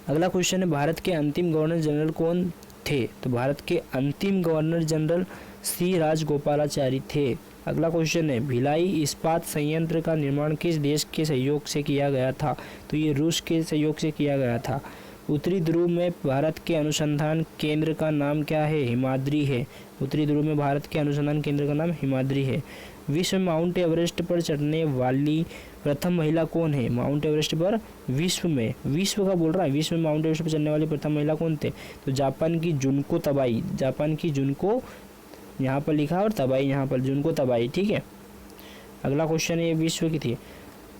अगला क्वेश्चन है, भारत के अंतिम गवर्नर जनरल कौन थे? तो भारत के अंतिम गवर्नर जनरल सी राजगोपालाचारी थे। अगला क्वेश्चन है, भिलाई इस्पात संयंत्र का निर्माण किस देश के सहयोग से किया गया था? तो ये रूस के सहयोग से किया गया था। उत्तरी ध्रुव में भारत के अनुसंधान केंद्र का नाम क्या है? हिमाद्री है। उत्तरी ध्रुव में भारत के अनुसंधान केंद्र का नाम हिमाद्री है। विश्व में माउंट एवरेस्ट पर चढ़ने वाली प्रथम महिला कौन है माउंट एवरेस्ट पर विश्व में, विश्व का बोल रहा है, विश्व में माउंट एवरेस्ट पर चढ़ने वाली प्रथम महिला कौन थे? तो जापान की जुनको तबाई, जापान की जुनको यहाँ पर लिखा और तबाई यहाँ पर, जुनको तबाई, ठीक है। अगला क्वेश्चन है, ये विश्व की थी।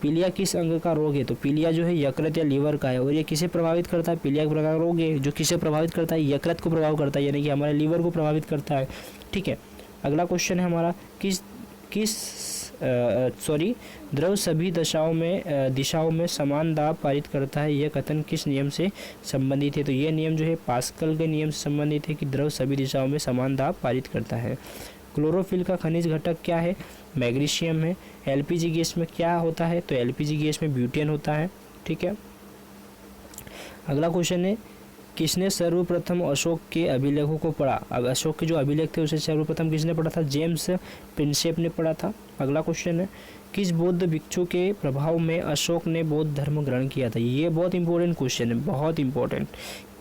पीलिया किस अंग का रोग है? तो पीलिया जो है यकृत या लीवर का है, और ये किसे प्रभावित करता है? पीलिया प्रकार का रोग है जो किसे प्रभावित करता है? यकृत को प्रभावित करता है, यानी कि हमारे लीवर को प्रभावित करता है, ठीक है। अगला क्वेश्चन है हमारा, द्रव सभी दिशाओं में समान दाब पारित करता है, यह कथन किस नियम से संबंधित है? तो यह नियम जो है पास्कल के नियम से संबंधित है कि द्रव सभी दिशाओं में समान दाब पारित करता है। क्लोरोफिल का खनिज घटक क्या है? मैग्नीशियम है। एलपीजी गैस में क्या होता है? तो एलपीजी गैस में ब्यूटेन होता है, ठीक है। अगला क्वेश्चन है, किसने सर्वप्रथम अशोक के अभिलेखों को पढ़ा? अब अशोक के जो अभिलेख थे उसे सर्वप्रथम किसने पढ़ा था? जेम्स प्रिंसेप ने पढ़ा था। अगला क्वेश्चन है, किस बौद्ध भिक्षु के प्रभाव में अशोक ने बौद्ध धर्म ग्रहण किया था? ये बहुत इंपॉर्टेंट क्वेश्चन है, बहुत इंपॉर्टेंट।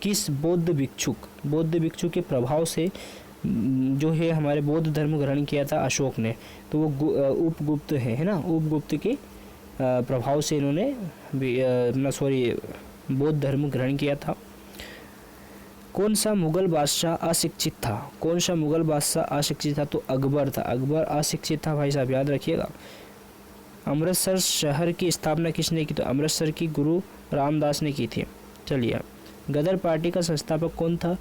किस बौद्ध भिक्षु के प्रभाव से जो है हमारे बौद्ध धर्म ग्रहण किया था अशोक ने? तो वो उपगुप्त है ना, उपगुप्त के प्रभाव से इन्होंने बौद्ध धर्म ग्रहण किया था। कौन सा मुगल बादशाह अशिक्षित था? कौन सा मुगल बादशाह अशिक्षित था? तो अकबर था, अकबर अशिक्षित था भाई साहब, याद रखिएगा। अमृतसर शहर की स्थापना किसने की? तो अमृतसर की गुरु रामदास ने की थी। चलिए, गदर पार्टी का संस्थापक कौन था?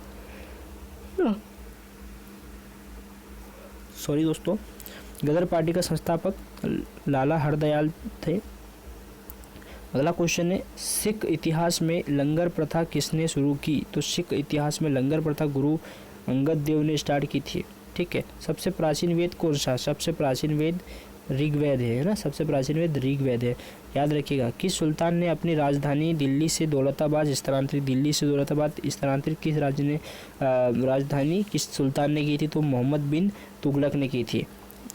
सॉरी दोस्तों, गदर पार्टी का संस्थापक लाला हरदयाल थे। अगला क्वेश्चन है, सिख इतिहास में लंगर प्रथा किसने शुरू की? तो सिख इतिहास में लंगर प्रथा गुरु अंगद देव ने स्टार्ट की थी, ठीक है। सबसे प्राचीन वेद कौन सा? सबसे प्राचीन वेद ऋग्वेद है ना, सबसे प्राचीन वेद ऋग्वेद है, याद रखिएगा। किस सुल्तान ने अपनी राजधानी दिल्ली से दौलताबाद स्थानांतरित किस राज्य ने राजधानी किस सुल्तान ने की थी? तो मोहम्मद बिन तुगलक ने की थी।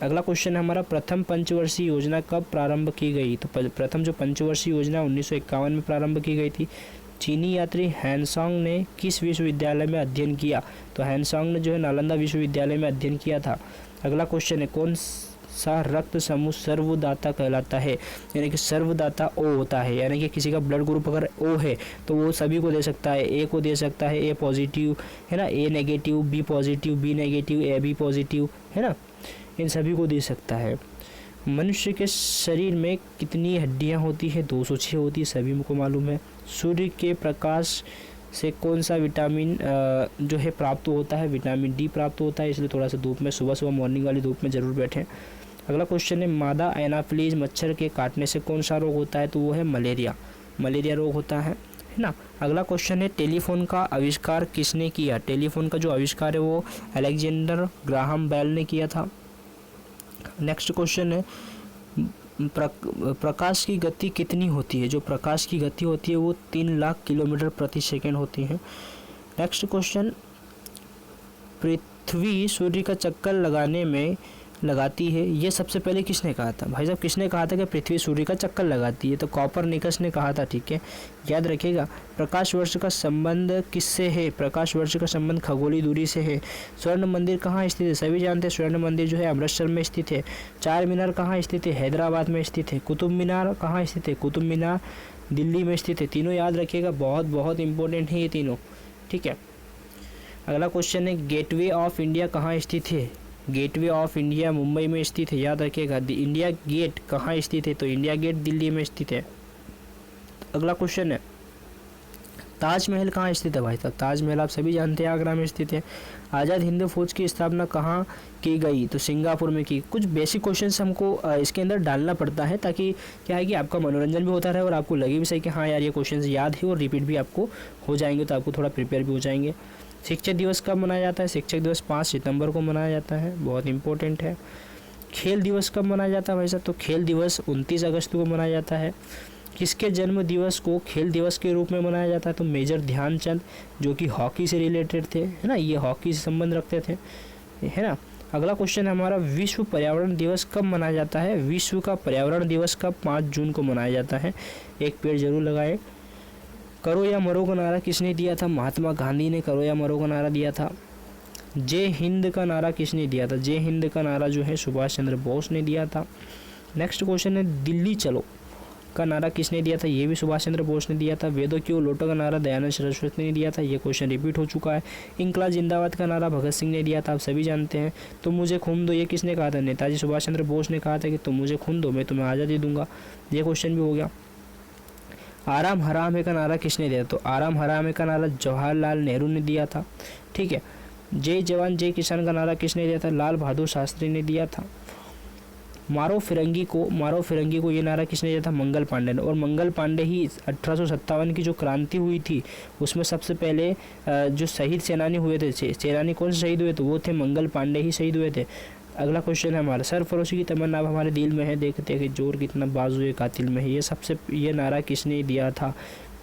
अगला क्वेश्चन है हमारा, प्रथम पंचवर्षीय योजना कब प्रारंभ की गई? तो प्रथम जो पंचवर्षीय योजना 1951 में प्रारंभ की गई थी। चीनी यात्री हैनसांग ने किस विश्वविद्यालय में अध्ययन किया? तो हैनसांग ने जो है नालंदा विश्वविद्यालय में अध्ययन किया था। अगला क्वेश्चन है, कौन सा रक्त समूह सर्वदाता कहलाता है? यानी कि सर्वदाता ओ होता है, यानी कि किसी का ब्लड ग्रुप अगर ओ है तो वो सभी को दे सकता है। ए को दे सकता है, ए पॉजिटिव है ना, A negative, B positive, B negative, A B positive है ना, इन सभी को दे सकता है। मनुष्य के शरीर में कितनी हड्डियां होती है? 206 होती है, सभी को मालूम है। सूर्य के प्रकाश से कौन सा विटामिन जो है प्राप्त होता है? विटामिन डी प्राप्त होता है, इसलिए थोड़ा सा धूप में सुबह मॉर्निंग वाली धूप में ज़रूर बैठें। अगला क्वेश्चन है, मादा एनाफिलीज मच्छर के काटने से कौन सा रोग होता है? तो वो है मलेरिया, मलेरिया रोग होता है ना। अगला क्वेश्चन है, टेलीफोन का आविष्कार किसने किया? टेलीफोन का जो आविष्कार है वो अलेक्जेंडर ग्राहम बेल ने किया था। नेक्स्ट क्वेश्चन है, प्रकाश की गति कितनी होती है? जो प्रकाश की गति होती है वो 3 लाख किलोमीटर प्रति सेकंड होती है। नेक्स्ट क्वेश्चन, पृथ्वी सूर्य का चक्कर लगाती है, ये सबसे पहले किसने कहा था? भाई साहब किसने कहा था कि पृथ्वी सूर्य का चक्कर लगाती है? तो कॉपरनिकस ने कहा था, ठीक है, याद रखिएगा। प्रकाश वर्ष का संबंध किससे है? प्रकाश वर्ष का संबंध खगोलीय दूरी से है। स्वर्ण मंदिर कहाँ स्थित है? सभी जानते हैं स्वर्ण मंदिर जो है अमृतसर में स्थित है। चार मीनार कहाँ स्थित है? हैदराबाद में स्थित है। कुतुब मीनार कहाँ स्थित है? कुतुब मीनार दिल्ली में स्थित है। तीनों याद रखिएगा, बहुत बहुत इंपॉर्टेंट है ये तीनों, ठीक है। अगला क्वेश्चन है, गेटवे ऑफ इंडिया कहाँ स्थित है? गेटवे ऑफ इंडिया मुंबई में स्थित है, याद रखिएगा। इंडिया गेट कहाँ स्थित है? तो इंडिया गेट दिल्ली में स्थित है। अगला क्वेश्चन है, ताजमहल कहाँ स्थित है? भाई साहब ताजमहल आप सभी जानते हैं आगरा में स्थित है। आज़ाद हिंद फौज की स्थापना कहाँ की गई? तो सिंगापुर में की। कुछ बेसिक क्वेश्चंस हमको इसके अंदर डालना पड़ता है ताकि क्या है कि आपका मनोरंजन भी होता रहे और आपको लगे भी सही कि हाँ यार ये क्वेश्चंस याद है और रिपीट भी आपको हो जाएंगे, तो आपको थोड़ा प्रिपेयर भी हो जाएंगे। शिक्षक दिवस कब मनाया जाता है? शिक्षक दिवस 5 सितंबर को मनाया जाता है, बहुत इंपॉर्टेंट है। खेल दिवस कब मनाया जाता है भाई साहब? तो खेल दिवस 29 अगस्त को मनाया जाता है। किसके जन्म दिवस को खेल दिवस के रूप में मनाया जाता है? तो मेजर ध्यानचंद, जो कि हॉकी से रिलेटेड थे, है ना, ये हॉकी से संबंध रखते थे, है ना। अगला क्वेश्चन है हमारा, विश्व पर्यावरण दिवस कब मनाया जाता है? विश्व का पर्यावरण दिवस कब 5 जून को मनाया जाता है। एक पेड़ जरूर लगाएं। करो या मरो का नारा किसने दिया था? महात्मा गांधी ने करो या मरो का नारा दिया था। जय हिंद का नारा किसने दिया था? जय हिंद का नारा जो है सुभाष चंद्र बोस ने दिया था। नेक्स्ट क्वेश्चन है, दिल्ली चलो का नारा किसने दिया था, ये भी सुभाष चंद्र बोस ने दिया था। वेदों की ओर लौटो का नारा दयानंद सरस्वती ने दिया था, ये क्वेश्चन रिपीट हो चुका है। इंकलाब जिंदाबाद का नारा भगत सिंह ने दिया था, आप सभी जानते हैं। तुम मुझे खून दो, ये किसने कहा था, नेताजी सुभाष चंद्र बोस ने कहा था कि तुम मुझे खून दो, मैं तुम्हें आज़ादी दूंगा, ये क्वेश्चन भी हो गया। आराम हराम है का नारा किसने दिया, तो आराम हराम है का नारा जवाहरलाल नेहरू ने दिया था। ठीक है। जय जवान जय किसान का नारा किसने दिया था, लाल बहादुर शास्त्री ने दिया था। मारो फिरंगी को ये नारा किसने दिया था, मंगल पांडे ने। और मंगल पांडे ही 1857 की जो क्रांति हुई थी उसमें सबसे पहले जो शहीद सेनानी हुए थे, सेनानी कौन से शहीद हुए थे, वो थे मंगल पांडे ही शहीद हुए थे। अगला क्वेश्चन है हमारा, सरफरोशी की तमन्ना अब हमारे दिल में है, देखते हैं कि जोर कितना बाजुए कातिल में है, ये नारा किसने दिया था,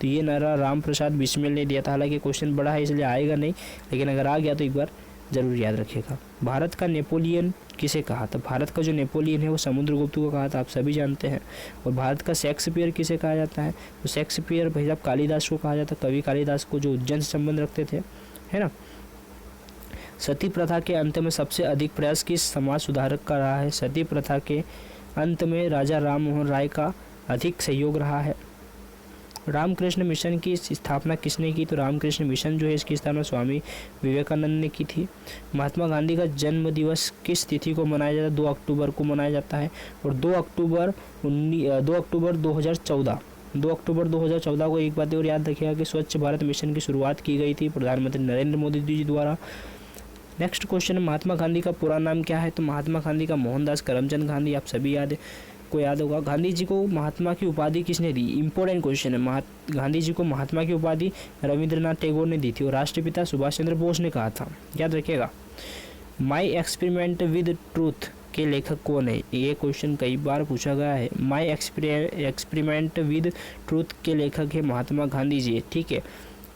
तो ये नारा राम प्रसाद बिस्मिल ने दिया था। हालांकि क्वेश्चन बड़ा है इसलिए आएगा नहीं, लेकिन अगर आ गया तो एक बार ज़रूर याद रखिएगा। भारत का नेपोलियन किसे कहा था, भारत का जो नेपोलियन है वो समुद्रगुप्त को कहा था, आप सभी जानते हैं। और भारत का शेक्सपियर किसे कहा जाता है, तो शेक्सपियर भाई साहब कालिदास को कहा जाता है, कवि कालिदास को, जो उज्जैन से संबंध रखते थे, है ना। सती प्रथा के अंत में सबसे अधिक प्रयास किस समाज सुधारक का रहा है, सती प्रथा के अंत में राजा राम मोहन राय का अधिक सहयोग रहा है। रामकृष्ण मिशन की स्थापना किसने की, तो रामकृष्ण मिशन जो है इसकी स्थापना स्वामी विवेकानंद ने की थी। महात्मा गांधी का जन्म दिवस किस तिथि को मनाया जाता है, 2 अक्टूबर को मनाया जाता है। और 2 अक्टूबर 2014 को एक बात और याद रखिएगा कि स्वच्छ भारत मिशन की शुरुआत की गई थी प्रधानमंत्री नरेंद्र मोदी जी द्वारा। नेक्स्ट क्वेश्चन है, महात्मा गांधी का पूरा नाम क्या है, तो महात्मा गांधी का मोहनदास करमचंद गांधी, आप सभी याद होगा। गांधी जी को महात्मा की उपाधि किसने दी, इंपॉर्टेंट क्वेश्चन है। गांधी जी को महात्मा की उपाधि रविंद्रनाथ टैगोर ने दी थी और राष्ट्रपिता सुभाष चंद्र बोस ने कहा था, याद रखिएगा। माई एक्सपेरिमेंट विद ट्रूथ के लेखक कौन है, ये क्वेश्चन कई बार पूछा गया है। माई एक्सपेरिमेंट विद ट्रूथ के लेखक है महात्मा गांधी जी, ठीक है।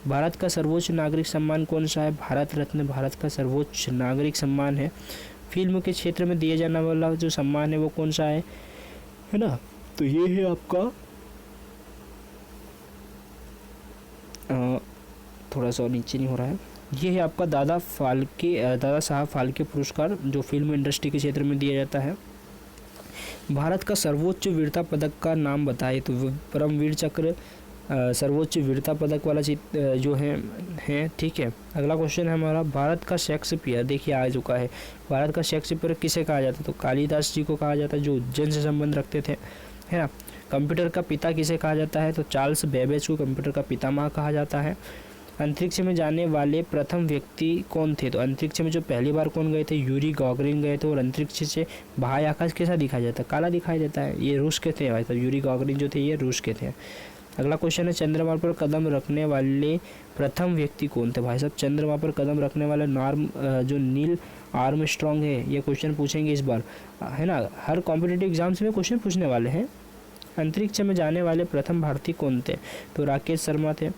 भारत का सर्वोच्च नागरिक सम्मान कौन सा है, भारत रत्न भारत का सर्वोच्च नागरिक सम्मान है। फिल्म के क्षेत्र में दिया जाने वाला जो सम्मान है वो कौन सा है ना, तो ये है आपका थोड़ा सा नीचे नहीं हो रहा है, ये है आपका दादा साहब फाल्के पुरस्कार जो फिल्म इंडस्ट्री के क्षेत्र में दिया जाता है। भारत का सर्वोच्च वीरता पदक का नाम बताए, तो परमवीर चक्र सर्वोच्च वीरता पदक वाला जो है ठीक है। अगला क्वेश्चन है हमारा, भारत का शेक्सपियर, देखिए आ चुका है। भारत का शेक्सपियर किसे कहा जाता है, तो कालिदास जी को कहा जाता है जो उज्जैन से संबंध रखते थे, है ना। कंप्यूटर का पिता किसे कहा जाता है, तो चार्ल्स बेबेज को कंप्यूटर का पितामह कहा जाता है। अंतरिक्ष में जाने वाले प्रथम व्यक्ति कौन थे, तो अंतरिक्ष में जो पहली बार कौन गए थे, यूरी गॉगरिन गए थे। और अंतरिक्ष से बाह्य आकाश कैसा दिखाई जाता है, काला दिखाई देता है, ये रूस के थे भाई साहब, यूरी गॉगरिन जो थे ये रूस के थे। अगला क्वेश्चन है, चंद्रमा पर कदम रखने वाले प्रथम व्यक्ति कौन थे, भाई साहब चंद्रमा पर कदम रखने वाले जो नील आर्मस्ट्रॉन्ग है, ये क्वेश्चन पूछेंगे इस बार, है ना। हर कॉम्पिटिटिव एग्जाम्स में क्वेश्चन पूछने वाले हैं। अंतरिक्ष में जाने वाले प्रथम भारतीय कौन थे, तो राकेश शर्मा थे।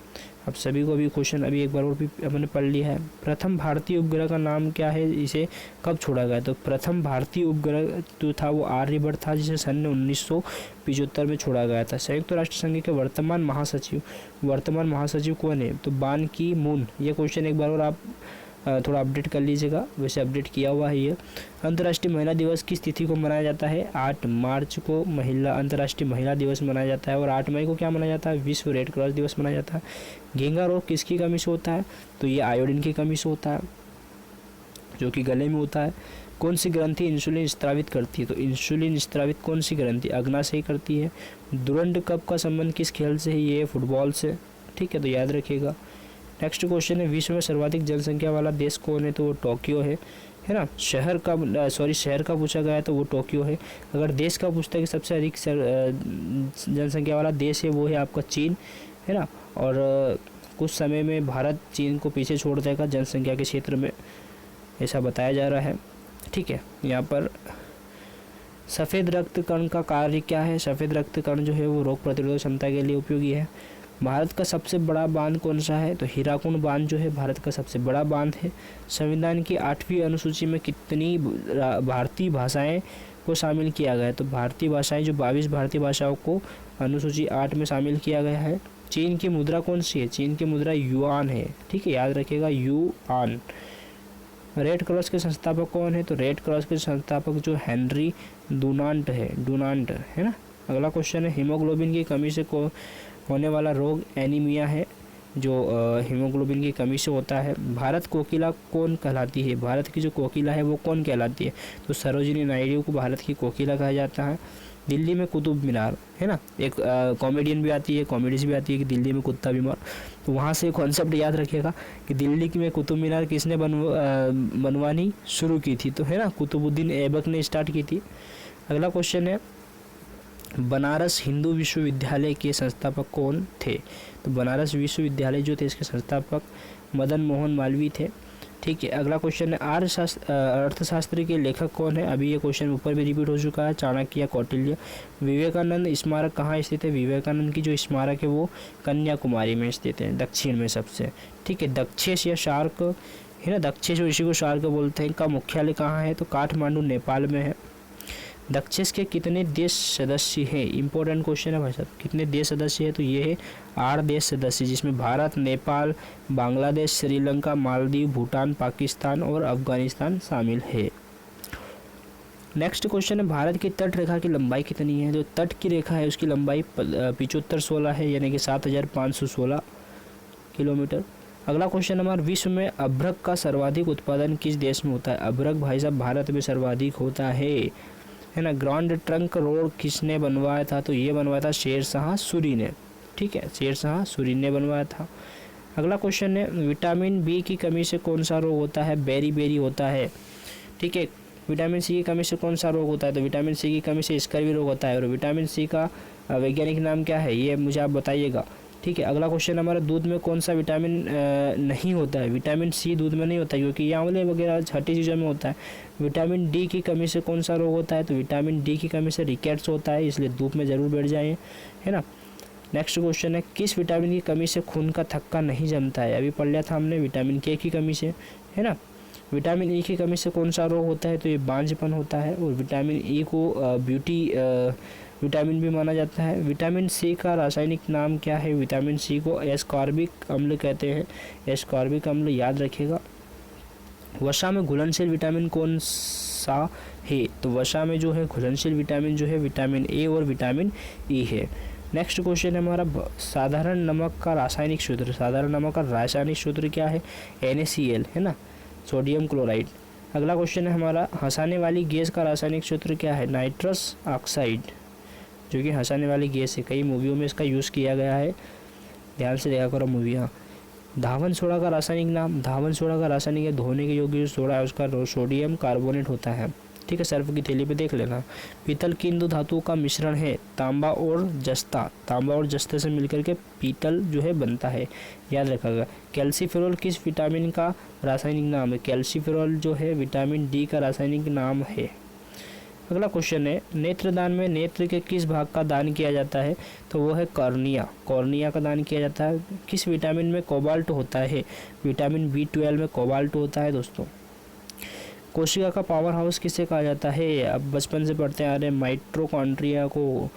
अब सभी को भी क्वेश्चन अभी एक बार और भी हमने पढ़ लिया है। प्रथम भारतीय उपग्रह का नाम क्या है, इसे कब छोड़ा गया, तो प्रथम भारतीय उपग्रह जो था वो आर्यभट्ट था, जिसे सन 1975 में छोड़ा गया था। संयुक्त राष्ट्र संघ के वर्तमान महासचिव कौन है, तो बान की मून। ये क्वेश्चन एक बार और आप थोड़ा अपडेट कर लीजिएगा, वैसे अपडेट किया हुआ है ये। अंतर्राष्ट्रीय महिला दिवस किस तिथि को मनाया जाता है, 8 मार्च को अंतर्राष्ट्रीय महिला दिवस मनाया जाता है। और 8 मई को क्या मनाया जाता है, विश्व रेड क्रॉस दिवस मनाया जाता है। घेंगा रोग किसकी कमी से होता है, तो ये आयोडीन की कमी से होता है, जो कि गले में होता है। कौन सी ग्रंथि इंसुलिन स्त्रावित करती है, तो इंसुलिन स्त्रावित कौन सी ग्रंथि, अग्नाशय ही करती है। दुरंड कप का संबंध किस खेल से है, ये फुटबॉल से, ठीक है, तो याद रखिएगा। नेक्स्ट क्वेश्चन है, विश्व में सर्वाधिक जनसंख्या वाला देश कौन है, तो वो टोक्यो है ना। शहर का पूछा गया है तो वो टोक्यो है। अगर देश का पूछता है कि सबसे अधिक जनसंख्या वाला देश है, वो है आपका चीन, है ना। और कुछ समय में भारत चीन को पीछे छोड़ देगा जनसंख्या के क्षेत्र में, ऐसा बताया जा रहा है, ठीक है। यहाँ पर सफ़ेद रक्त कण का कार्य क्या है, सफ़ेद रक्त कण जो है वो रोग प्रतिरोधक क्षमता के लिए उपयोगी है। भारत का सबसे बड़ा बांध कौन सा है, तो हीराकुंड बांध जो है भारत का सबसे बड़ा बांध है। संविधान की 8वीं अनुसूची में कितनी भारतीय भाषाएं को शामिल किया गया है, तो भारतीय भाषाएं जो 22 भारतीय भाषाओं को अनुसूची 8 में शामिल किया गया है। चीन की मुद्रा कौन सी है, चीन की मुद्रा युआन है, ठीक है, याद रखिएगा युआन। रेड क्रॉस के संस्थापक कौन है, तो रेड क्रॉस के संस्थापक जो हेनरी डुनांट है ना, अगला क्वेश्चन है हीमोग्लोबिन की कमी से होने वाला रोग एनीमिया है, जो हीमोग्लोबिन की कमी से होता है। भारत कोकिला कौन कहलाती है? भारत की जो कोकिला है वो कौन कहलाती है? तो सरोजिनी नायडू को भारत की कोकिला कहा जाता है। दिल्ली में कुतुब मीनार है ना, एक कॉमेडियन भी आती है, कॉमेडीज भी आती है कि दिल्ली में कुत्ता बीमार, तो वहाँ से कॉन्सेप्ट याद रखिएगा कि दिल्ली में कुतुब मीनार किसने बनवानी शुरू की थी? तो है ना, कुतुबुद्दीन ऐबक ने स्टार्ट की थी। अगला क्वेश्चन है बनारस हिंदू विश्वविद्यालय के संस्थापक कौन थे? तो बनारस विश्वविद्यालय जो थे इसके संस्थापक मदन मोहन मालवीय थे। ठीक है, अगला क्वेश्चन है अर्थशास्त्र के लेखक कौन है? अभी ये क्वेश्चन ऊपर भी रिपीट हो चुका है, चाणक्य या कौटिल्य। विवेकानंद स्मारक कहाँ स्थित है? विवेकानंद की जो स्मारक है वो कन्याकुमारी में स्थित है, दक्षिण में सबसे। ठीक है, दक्षेश या शार्क है ना, दक्षेश इसी को शार्क बोलते हैं, का मुख्यालय कहाँ है? तो काठमांडू नेपाल में है। दक्षेश के कितने देश सदस्य हैं? इंपॉर्टेंट क्वेश्चन है भाई साहब, कितने देश सदस्य हैं? तो ये है 8 देश सदस्य, जिसमें भारत, नेपाल, बांग्लादेश, श्रीलंका, मालदीव, भूटान, पाकिस्तान और अफगानिस्तान शामिल है। नेक्स्ट क्वेश्चन है भारत की तट रेखा की लंबाई कितनी है? जो तट की रेखा है उसकी लंबाई 7516 है, यानी कि 7516 किलोमीटर। अगला क्वेश्चन हमारा विश्व में अभ्रक का सर्वाधिक उत्पादन किस देश में होता है? अभ्रक भाई साहब भारत में सर्वाधिक होता है ना। ग्रांड ट्रंक रोड किसने बनवाया था? तो ये बनवाया था शेरशाह सूरी ने। ठीक है, शेरशाह सूरी ने बनवाया था। अगला क्वेश्चन है विटामिन बी की कमी से कौन सा रोग होता है? बेरी होता है। ठीक है, विटामिन सी की कमी से कौन सा रोग होता है? तो विटामिन सी की कमी से स्कर्वी रोग होता है। और विटामिन सी का वैज्ञानिक नाम क्या है ये मुझे आप बताइएगा। ठीक है, अगला क्वेश्चन हमारा दूध में कौन सा विटामिन नहीं होता है? विटामिन सी दूध में नहीं होता है, क्योंकि ये आंवले वगैरह छठी चीज़ों में होता है। विटामिन डी की कमी से कौन सा रोग होता है? तो विटामिन डी की कमी से रिकेट्स होता है, इसलिए धूप में ज़रूर बैठ जाएं, है ना। नेक्स्ट क्वेश्चन है किस विटामिन की कमी से खून का थक्का नहीं जमता है? अभी पढ़ लिया था हमने, विटामिन के की कमी से, है ना। विटामिन ई की कमी से कौन सा रोग होता है? तो ये बांझपन होता है। और विटामिन ई को ब्यूटी विटामिन भी माना जाता है। विटामिन सी का रासायनिक नाम क्या है? विटामिन सी को एस्कॉर्बिक अम्ल कहते हैं, एस्कॉर्बिक अम्ल याद रखिएगा। वसा में घुलनशील विटामिन कौन सा है? तो वसा में जो है घुलनशील विटामिन जो है विटामिन ए और विटामिन ई है। नेक्स्ट क्वेश्चन है हमारा साधारण नमक का रासायनिक सूत्र। साधारण नमक का रासायनिक सूत्र क्या है? NaCl, है ना, सोडियम क्लोराइड। अगला क्वेश्चन है हमारा हंसाने वाली गैस का रासायनिक सूत्र क्या है? नाइट्रस ऑक्साइड, जो कि हंसाने वाली गैस है। कई मूवियों में इसका यूज़ किया गया है, ध्यान से देखा करो मूवियाँ। धावन सोडा का रासायनिक नाम? धावन सोडा का रासायनिक है धोने के योग्य जो सोडा है उसका सोडियम कार्बोनेट होता है। ठीक है, सर्फ की थैली पे देख लेना। पीतल किन दो धातुओं का मिश्रण है? तांबा और जस्ता। तांबा और जस्ते से मिलकर के पीतल जो है बनता है, याद रखिएगा। कैल्सीफेरॉल किस विटामिन का रासायनिक नाम है? कैल्सीफेरॉल जो है विटामिन डी का रासायनिक नाम है। अगला क्वेश्चन है नेत्रदान में नेत्र के किस भाग का दान किया जाता है? तो वो है कॉर्निया। कॉर्निया का दान किया जाता है। किस विटामिन में कोबाल्ट होता है? विटामिन B12 में कोबाल्ट होता है दोस्तों। कोशिका का पावर हाउस किसे कहा जाता है? अब बचपन से पढ़ते आ रहे हैं, माइटोकॉन्ड्रिया को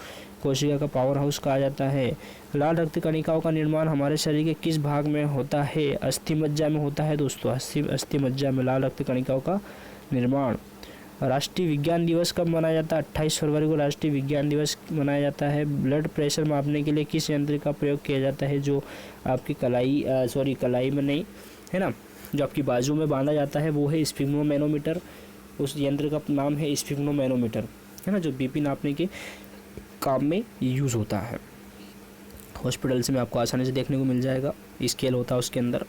कोशिका का पावर हाउस कहा जाता है। लाल रक्त कणिकाओं का निर्माण हमारे शरीर के किस भाग में होता है? अस्थि मज्जा में होता है दोस्तों, अस्थि मज्जा में लाल रक्त कणिकाओं का निर्माण। राष्ट्रीय विज्ञान दिवस कब मनाया जाता है? 28 फरवरी को राष्ट्रीय विज्ञान दिवस मनाया जाता है। ब्लड प्रेशर मापने के लिए किस यंत्र का प्रयोग किया जाता है? जो आपकी कलाई में नहीं, है ना, जो आपकी बाजू में बांधा जाता है वो है स्फिग्मोमैनोमीटर। उस यंत्र का नाम है स्फिग्मोमैनोमीटर, है ना, जो बीपी नापने के काम में यूज़ होता है। हॉस्पिटल्स में आपको आसानी से देखने को मिल जाएगा, स्केल होता है उसके अंदर,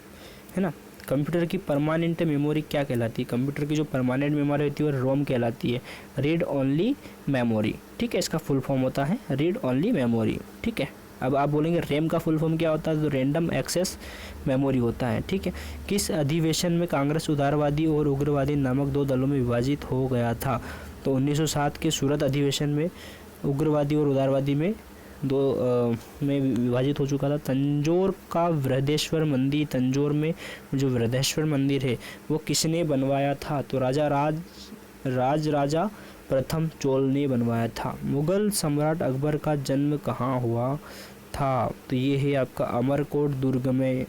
है ना। कंप्यूटर की परमानेंट मेमोरी क्या कहलाती है? कंप्यूटर की जो परमानेंट मेमोरी होती है वो रोम कहलाती है, रीड ओनली मेमोरी। ठीक है, इसका फुल फॉर्म होता है रीड ओनली मेमोरी। ठीक है, अब आप बोलेंगे रैम का फुल फॉर्म क्या होता है? तो रैंडम एक्सेस मेमोरी होता है। ठीक है, किस अधिवेशन में कांग्रेस उदारवादी और उग्रवादी नामक दो दलों में विभाजित हो गया था? तो 1907 के सूरत अधिवेशन में उग्रवादी और उदारवादी में में विभाजित हो चुका था। तंजौर का वृहदेश्वर मंदिर, तंजौर में जो वृहदेश्वर मंदिर है वो किसने बनवाया था? तो राजा प्रथम चोल ने बनवाया था। मुगल सम्राट अकबर का जन्म कहाँ हुआ था? तो ये है आपका अमरकोट दुर्ग में।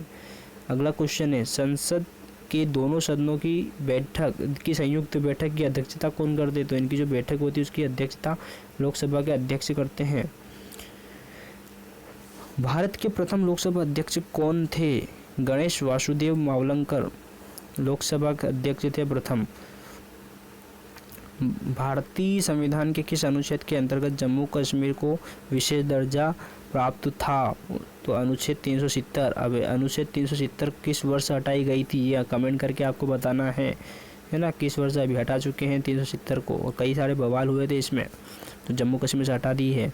अगला क्वेश्चन है संसद के दोनों सदनों की बैठक की संयुक्त बैठक की अध्यक्षता कौन करते? तो इनकी जो बैठक होती है उसकी अध्यक्षता लोकसभा के अध्यक्ष करते हैं। भारत के प्रथम लोकसभा अध्यक्ष कौन थे? गणेश वासुदेव मावलंकर लोकसभा के अध्यक्ष थे प्रथम। भारतीय संविधान के किस अनुच्छेद के अंतर्गत जम्मू कश्मीर को विशेष दर्जा प्राप्त था? तो अनुच्छेद 370। अब अनुच्छेद 370 किस वर्ष हटाई गई थी? यह कमेंट करके आपको बताना है ना, किस वर्ष अभी हटा चुके हैं 370 को। और कई सारे बवाल हुए थे इसमें, तो जम्मू कश्मीर से हटा दी है।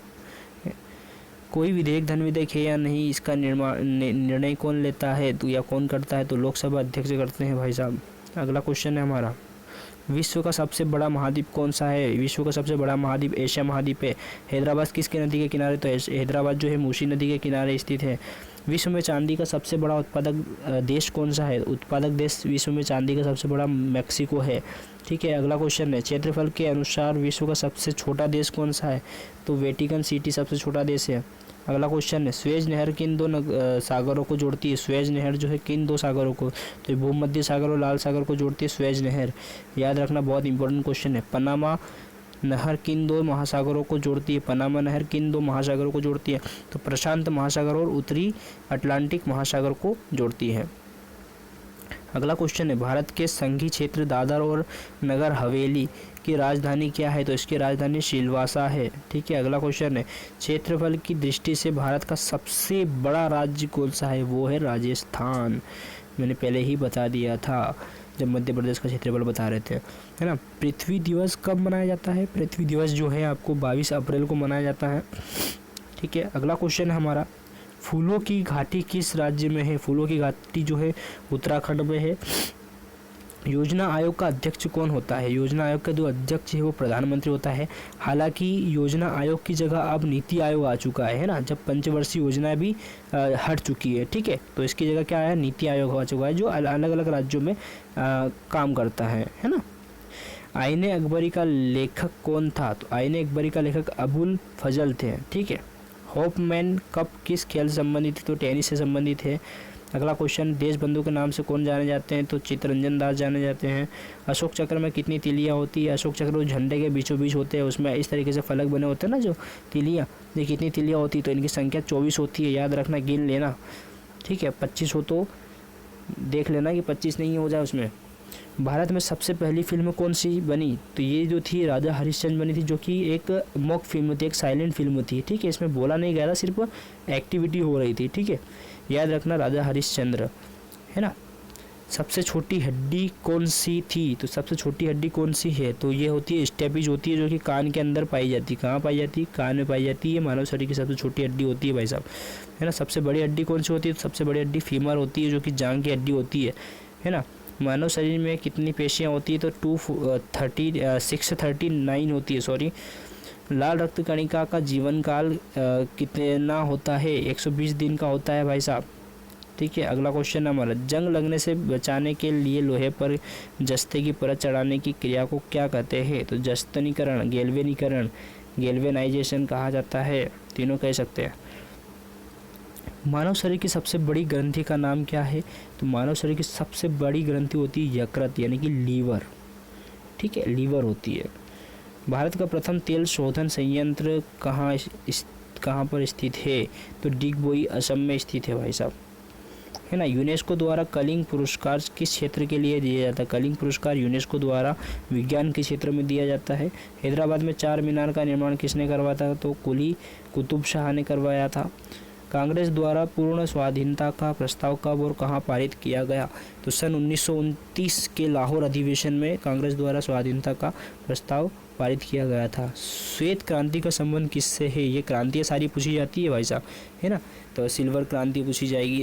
कोई विधेयक धन विधेयक है या नहीं, इसका निर्णय कौन लेता है तो या कौन करता है? तो लोकसभा अध्यक्ष करते हैं भाई साहब। अगला क्वेश्चन है हमारा, विश्व का सबसे बड़ा महाद्वीप कौन सा है? विश्व का सबसे बड़ा महाद्वीप एशिया महाद्वीप है। हैदराबाद किसके नदी के किनारे? तो हैदराबाद जो है मूसी नदी के किनारे स्थित है। विश्व में चांदी का सबसे बड़ा उत्पादक देश कौन सा है? उत्पादक देश विश्व में चांदी का सबसे बड़ा मैक्सिको है। ठीक है, अगला क्वेश्चन है, क्षेत्रफल के अनुसार विश्व का सबसे छोटा देश कौन सा है? तो वेटिकन सिटी सबसे छोटा देश है। अगला क्वेश्चन है, स्वेज नहर किन दो सागरों को जोड़ती है? स्वेज नहर जो है किन दो सागरों को? तो भूमध्य सागर और लाल सागर को जोड़ती है स्वेज नहर। याद रखना, बहुत इंपॉर्टेंट क्वेश्चन है। पनामा नहर किन दो महासागरों को जोड़ती है? पनामा नहर किन दो महासागरों को जोड़ती है? तो प्रशांत महासागर और उत्तरी अटलांटिक महासागर को जोड़ती है। अगला क्वेश्चन है, भारत के संघीय क्षेत्र दादर और नगर हवेली की राजधानी क्या है? तो इसकी राजधानी सिलवासा है। ठीक है, अगला क्वेश्चन है, क्षेत्रफल की दृष्टि से भारत का सबसे बड़ा राज्य कौन सा है? वो है राजस्थान। मैंने पहले ही बता दिया था जब मध्य प्रदेश का क्षेत्रफल बता रहे थे, है ना। पृथ्वी दिवस कब मनाया जाता है? पृथ्वी दिवस जो है आपको 22 अप्रैल को मनाया जाता है। ठीक है, अगला क्वेश्चन है हमारा, फूलों की घाटी किस राज्य में है? फूलों की घाटी जो है उत्तराखंड में है। योजना आयोग का अध्यक्ष कौन होता है? योजना आयोग का जो अध्यक्ष है वो प्रधानमंत्री होता है। हालांकि योजना आयोग की जगह अब नीति आयोग आ चुका है ना, जब पंचवर्षीय योजना भी हट चुकी है। ठीक है, तो इसकी जगह क्या है? नीति आयोग आ चुका है, जो अलग अलग राज्यों में काम करता है ना। आईने अकबरी का लेखक कौन था? तो आईने अकबरी का लेखक अबुल फजल थे। ठीक है, होपमैन कप किस खेल से संबंधित है? तो टेनिस से संबंधित है। अगला क्वेश्चन, देशबंधु के नाम से कौन जाने जाते हैं? तो चित्तरंजन दास जाने जाते हैं। अशोक चक्र में कितनी तिलियाँ होती है? अशोक चक्र वो झंडे के बीचों बीच होते हैं, उसमें इस तरीके से फलक बने होते हैं ना जो तिलियाँ, ये कितनी तिलियाँ होती है? तो इनकी संख्या 24 होती है। याद रखना, गिन लेना। ठीक है, 25 हो तो देख लेना कि 25 नहीं हो जाए उसमें। भारत में सबसे पहली फिल्म कौन सी बनी? तो ये जो थी राजा हरिश्चंद्र बनी थी, जो कि एक मॉक फिल्म थी, एक साइलेंट फिल्म थी। ठीक है, इसमें बोला नहीं गया था, सिर्फ एक्टिविटी हो रही थी। ठीक है, याद रखना, राजा हरिश्चंद्र, है ना। सबसे छोटी हड्डी कौन सी थी? तो सबसे छोटी हड्डी कौन सी है? तो ये होती है स्टेपिज होती है, जो कि कान के अंदर पाई जाती है। कहाँ पाई जाती है? कान में पाई जाती है। मानव शरीर की सबसे छोटी हड्डी होती है भाई साहब, है ना। सबसे बड़ी हड्डी कौन सी होती है? तो सबसे बड़ी हड्डी फीमर होती है, जो कि जांघ की हड्डी होती है ना। मानव शरीर में कितनी पेशियाँ होती है? तो 639 होती है, सॉरी। लाल रक्त कणिका का जीवन काल कितना होता है? 120 दिन का होता है भाई साहब। ठीक है, अगला क्वेश्चन हमारा, जंग लगने से बचाने के लिए लोहे पर जस्ते की परत चढ़ाने की क्रिया को क्या कहते हैं? तो जस्तनीकरण, गैल्वेनीकरण, गैल्वेनाइजेशन कहा जाता है। तीनों कह सकते हैं। मानव शरीर की सबसे बड़ी ग्रंथि का नाम क्या है? तो मानव शरीर की सबसे बड़ी ग्रंथि होती है यकृत, यानी कि लीवर। ठीक है, लीवर होती है। भारत का प्रथम तेल शोधन संयंत्र कहाँ पर स्थित है? तो डिगबोई, असम में स्थित है भाई साहब, है ना। यूनेस्को द्वारा कलिंग पुरस्कार किस क्षेत्र के लिए दिया जाता है? कलिंग पुरस्कार यूनेस्को द्वारा विज्ञान के क्षेत्र में दिया जाता है। हैदराबाद में 4 मीनार का निर्माण किसने करवाया था? तो कुली कुतुब शाह ने करवाया था। कांग्रेस द्वारा पूर्ण स्वाधीनता का प्रस्ताव कब और कहाँ पारित किया गया? तो सन 1929 के लाहौर अधिवेशन में कांग्रेस द्वारा स्वाधीनता का प्रस्ताव पारित किया गया था। श्वेत क्रांति का संबंध किससे है? ये क्रांतियाँ सारी पूछी जाती है भाई साहब, है ना। तो सिल्वर क्रांति पूछी जाएगी,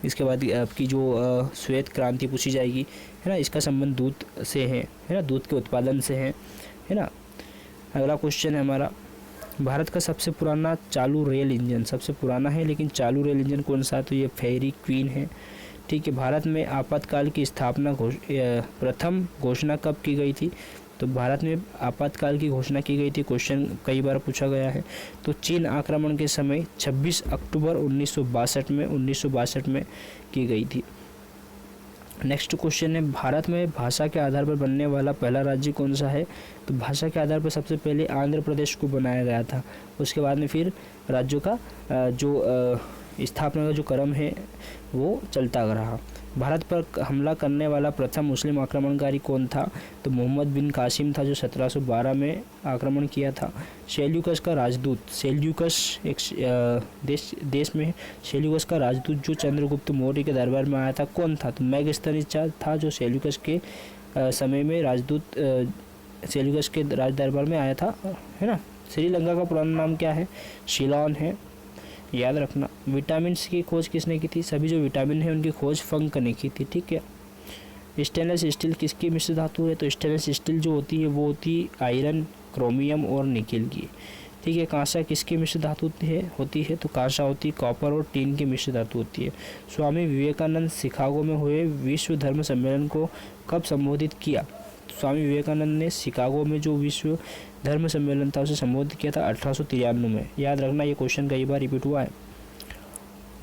इसके बाद आपकी जो श्वेत क्रांति पूछी जाएगी, है ना। इसका संबंध दूध से है ना, दूध के उत्पादन से है ना। अगला क्वेश्चन है हमारा, भारत का सबसे पुराना चालू रेल इंजन, सबसे पुराना है लेकिन चालू रेल इंजन कौन सा? तो ये फेरी क्वीन है। ठीक है, भारत में आपातकाल की स्थापना प्रथम घोषणा कब की गई थी? तो भारत में आपातकाल की घोषणा की गई थी, क्वेश्चन कई बार पूछा गया है। तो चीन आक्रमण के समय 26 अक्टूबर 1962 में की गई थी। नेक्स्ट क्वेश्चन है, भारत में भाषा के आधार पर बनने वाला पहला राज्य कौन सा है? तो भाषा के आधार पर सबसे पहले आंध्र प्रदेश को बनाया गया था। उसके बाद में फिर राज्यों का जो स्थापना का जो क्रम है वो चलता रहा। भारत पर हमला करने वाला प्रथम मुस्लिम आक्रमणकारी कौन था? तो मोहम्मद बिन कासिम था, जो 1712 में आक्रमण किया था। सेल्यूकस का राजदूत, सेल्यूकस एक देश में सेल्यूकस का राजदूत जो चंद्रगुप्त मौर्य के दरबार में आया था, कौन था? तो मैगस्थनीस था, जो सेल्यूकस के समय में राजदूत सेल्यूकस के राज दरबार में आया था, है ना। श्रीलंका का पुराना नाम क्या है? शिलोन है, याद रखना। विटामिन की खोज किसने की थी? सभी जो विटामिन है उनकी खोज फंक ने की थी, ठीक है। स्टेनलेस स्टील किसकी मिश्र धातु है? तो स्टेनलेस स्टील जो होती है वो होती है आयरन, क्रोमियम और निकेल की, ठीक है। कांसा किसकी मिश्र धातु होती है? तो कांसा होती है कॉपर और टीन की मिश्र धातु होती है। स्वामी विवेकानंद शिकागो में हुए विश्व धर्म सम्मेलन को कब संबोधित किया? स्वामी विवेकानंद ने शिकागो में जो विश्व धर्म सम्मेलन था उसे संबोधित किया था 1893 में। याद रखना, ये क्वेश्चन कई बार रिपीट हुआ है।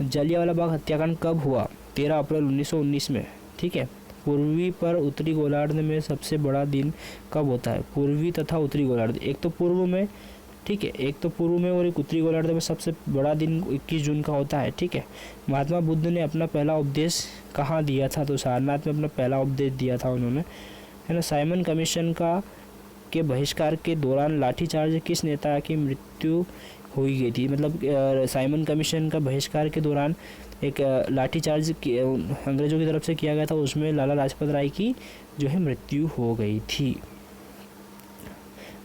जलियांवाला बाग हत्याकांड कब हुआ? 13 अप्रैल 1919 में, ठीक है। पूर्वी पर उत्तरी गोलार्ध में सबसे बड़ा दिन कब होता है? पूर्वी तथा उत्तरी गोलार्ध, एक तो पूर्व में, ठीक है, एक तो पूर्व में और एक उत्तरी गोलार्ध में सबसे बड़ा दिन 21 जून का होता है, ठीक है। महात्मा बुद्ध ने अपना पहला उपदेश कहाँ दिया था? तो सारनाथ में अपना पहला उपदेश दिया था उन्होंने, है ना। साइमन कमीशन के बहिष्कार के दौरान लाठीचार्ज किस नेता की मृत्यु हुई गई थी? मतलब साइमन कमीशन का बहिष्कार के दौरान एक लाठीचार्ज अंग्रेजों की तरफ से किया गया था, उसमें लाला लाजपत राय की जो है मृत्यु हो गई थी।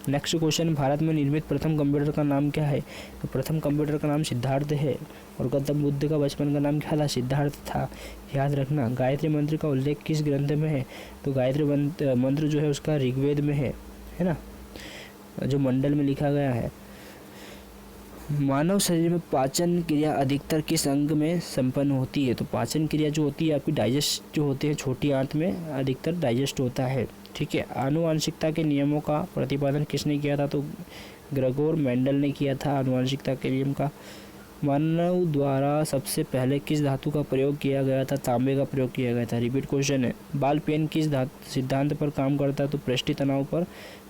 नेक्स्ट क्वेश्चन, भारत में निर्मित प्रथम कंप्यूटर का नाम क्या है? तो प्रथम कंप्यूटर का नाम सिद्धार्थ है। और गौतम बुद्ध का बचपन का नाम क्या था? सिद्धार्थ था, याद रखना। गायत्री मंत्र का उल्लेख किस ग्रंथ में है? तो गायत्री मंत्र जो है उसका ऋग्वेद में है ना, जो मंडल में लिखा गया है। मानव शरीर में पाचन क्रिया अधिकतर किस अंग में संपन्न होती है? तो पाचन क्रिया जो होती है आपकी डाइजेस्ट जो होते हैं छोटी आंत में अधिकतर डाइजेस्ट होता है, ठीक है। आनुवांशिकता के नियमों का प्रतिपादन किसने किया था? तो ग्रेगोर मेंडल ने किया था आनुवांशिकता के नियम का। मानव द्वारा सबसे पहले किस धातु का प्रयोग किया गया था? तांबे का प्रयोग किया गया था। रिपीट क्वेश्चन है, बॉल पेन किस सिद्धांत पर काम करता है? तो पृष्ठीय तनाव पर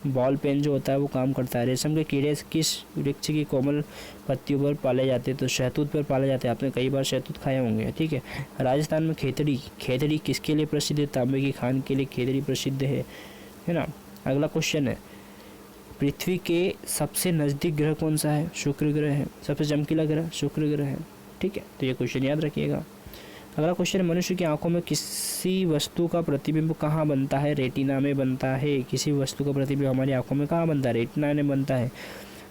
बॉल पेन जो होता है वो काम करता है। रेशम के कीड़े किस वृक्ष की कोमल पत्तियों पर पाले जाते हैं? तो शहतूत पर पाले जाते हैं। आपने कई बार शहतूत खाए होंगे, ठीक है। राजस्थान में खेतड़ी किसके लिए प्रसिद्ध है? तांबे की खान के लिए खेतड़ी प्रसिद्ध है ना। अगला क्वेश्चन है, पृथ्वी के सबसे नज़दीक ग्रह कौन सा है? शुक्र ग्रह है। सबसे चमकीला ग्रह शुक्र ग्रह है, ठीक है। तो ये क्वेश्चन याद रखिएगा। अगला क्वेश्चन है, मनुष्य की आंखों में किसी वस्तु का प्रतिबिंब कहाँ बनता है? रेटिना में बनता है। किसी वस्तु का प्रतिबिंब हमारी आंखों में कहाँ बनता है? रेटिना में बनता है।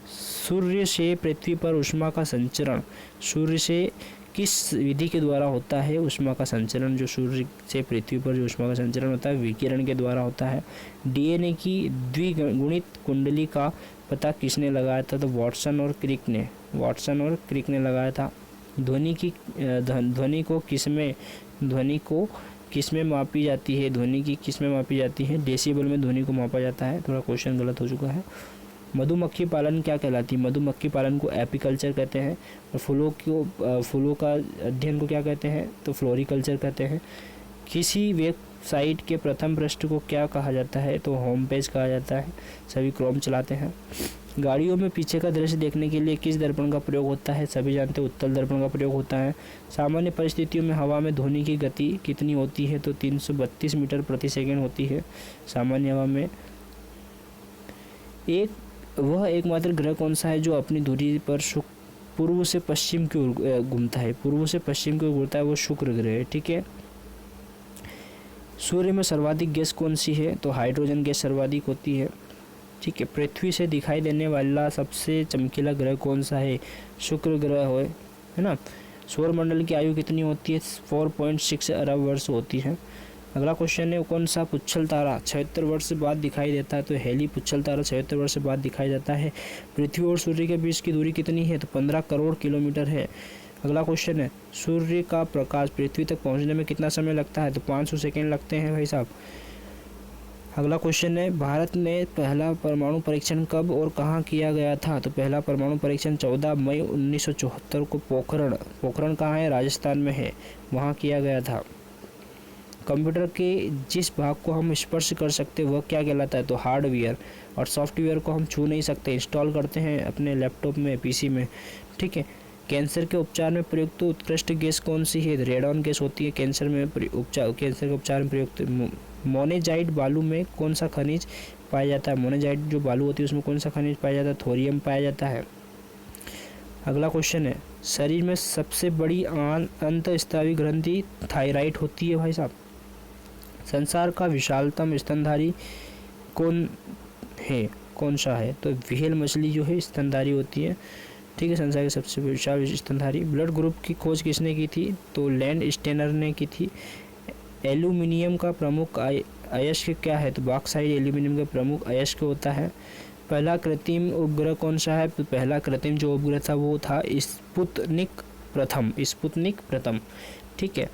सूर्य से पृथ्वी पर ऊष्मा का संचरण सूर्य से किस विधि के द्वारा होता है? ऊष्मा का संचरण जो सूर्य से पृथ्वी पर जो ऊष्मा का संचरण होता है विकिरण के द्वारा होता है। डीएनए की द्विगुणित कुंडली का पता किसने लगाया था? तो वाटसन और क्रिक ने लगाया था। ध्वनि को किसमें मापी जाती है? ध्वनि की किसमें मापी जाती है? डेसिबल में ध्वनि को मापा जाता है। थोड़ा क्वेश्चन गलत हो चुका है। मधुमक्खी पालन क्या कहलाती है? मधुमक्खी पालन को एपीकल्चर कहते हैं। और फूलों का अध्ययन को क्या कहते हैं? तो फ्लोरिकल्चर कहते हैं। किसी वेबसाइट के प्रथम पृष्ठ को क्या कहा जाता है? तो होम पेज कहा जाता है। सभी क्रोम चलाते हैं। गाड़ियों में पीछे का दृश्य देखने के लिए किस दर्पण का प्रयोग होता है? सभी जानते हैं उत्तल दर्पण का प्रयोग होता है। सामान्य परिस्थितियों में हवा में ध्वनि की गति कितनी होती है? तो 332 मीटर प्रति सेकेंड होती है सामान्य हवा में। वह एकमात्र ग्रह कौन सा है जो अपनी दूरी पर पूर्व से पश्चिम की ओर घूमता है? पूर्व से पश्चिम की ओर घूमता है वो शुक्र ग्रह है, ठीक है। सूर्य में सर्वाधिक गैस कौन सी है? तो हाइड्रोजन गैस सर्वाधिक होती है, ठीक है। पृथ्वी से दिखाई देने वाला सबसे चमकीला ग्रह कौन सा है? शुक्र ग्रह है ना। सौर मंडल की आयु कितनी होती है? 4.6 अरब वर्ष होती है। अगला क्वेश्चन है, कौन सा पुच्छल तारा 76 वर्ष बाद दिखाई देता है? तो हेली पुच्छल तारा 76 वर्ष बाद दिखाई देता है। पृथ्वी और सूर्य के बीच की दूरी कितनी है? तो 15 करोड़ किलोमीटर है। अगला क्वेश्चन है, सूर्य का प्रकाश पृथ्वी तक पहुंचने में कितना समय लगता है? तो 500 सेकेंड लगते हैं भाई साहब। अगला क्वेश्चन है, भारत ने पहला परमाणु परीक्षण कब और कहाँ किया गया था? तो पहला परमाणु परीक्षण 14 मई 1974 को पोखरण कहाँ है? राजस्थान में है, वहाँ किया गया था। कंप्यूटर के जिस भाग को हम स्पर्श कर सकते हैं वह क्या कहलाता है, तो हार्डवेयर। और सॉफ्टवेयर को हम छू नहीं सकते, इंस्टॉल करते हैं अपने लैपटॉप में, पीसी में, ठीक है। कैंसर के उपचार में प्रयुक्त उत्कृष्ट गैस कौन सी है, रेडॉन गैस होती है कैंसर के उपचार में प्रयुक्त। मोनेजाइट बालू में कौन सा खनिज पाया जाता है, मोनेजाइट जो बालू होती है उसमें कौन सा खनिज पाया जाता है, थोरियम पाया जाता है। अगला क्वेश्चन है, शरीर में सबसे बड़ी अंतःस्रावी ग्रंथि थायराइड होती है भाई साहब। संसार का विशालतम स्तनधारी कौन सा है, तो व्हेल मछली जो है स्तनधारी होती है, ठीक है। संसार की सबसे विशाल स्तनधारी। ब्लड ग्रुप की खोज किसने की थी, तो लैंड स्टेनर ने की थी। एल्यूमिनियम का प्रमुख अयस्क क्या है, तो बॉक्साइट एल्यूमिनियम का प्रमुख अयस्क होता है। पहला कृत्रिम उपग्रह कौन सा है, तो पहला कृत्रिम जो उपग्रह था वो था स्पुतनिक प्रथम, ठीक है।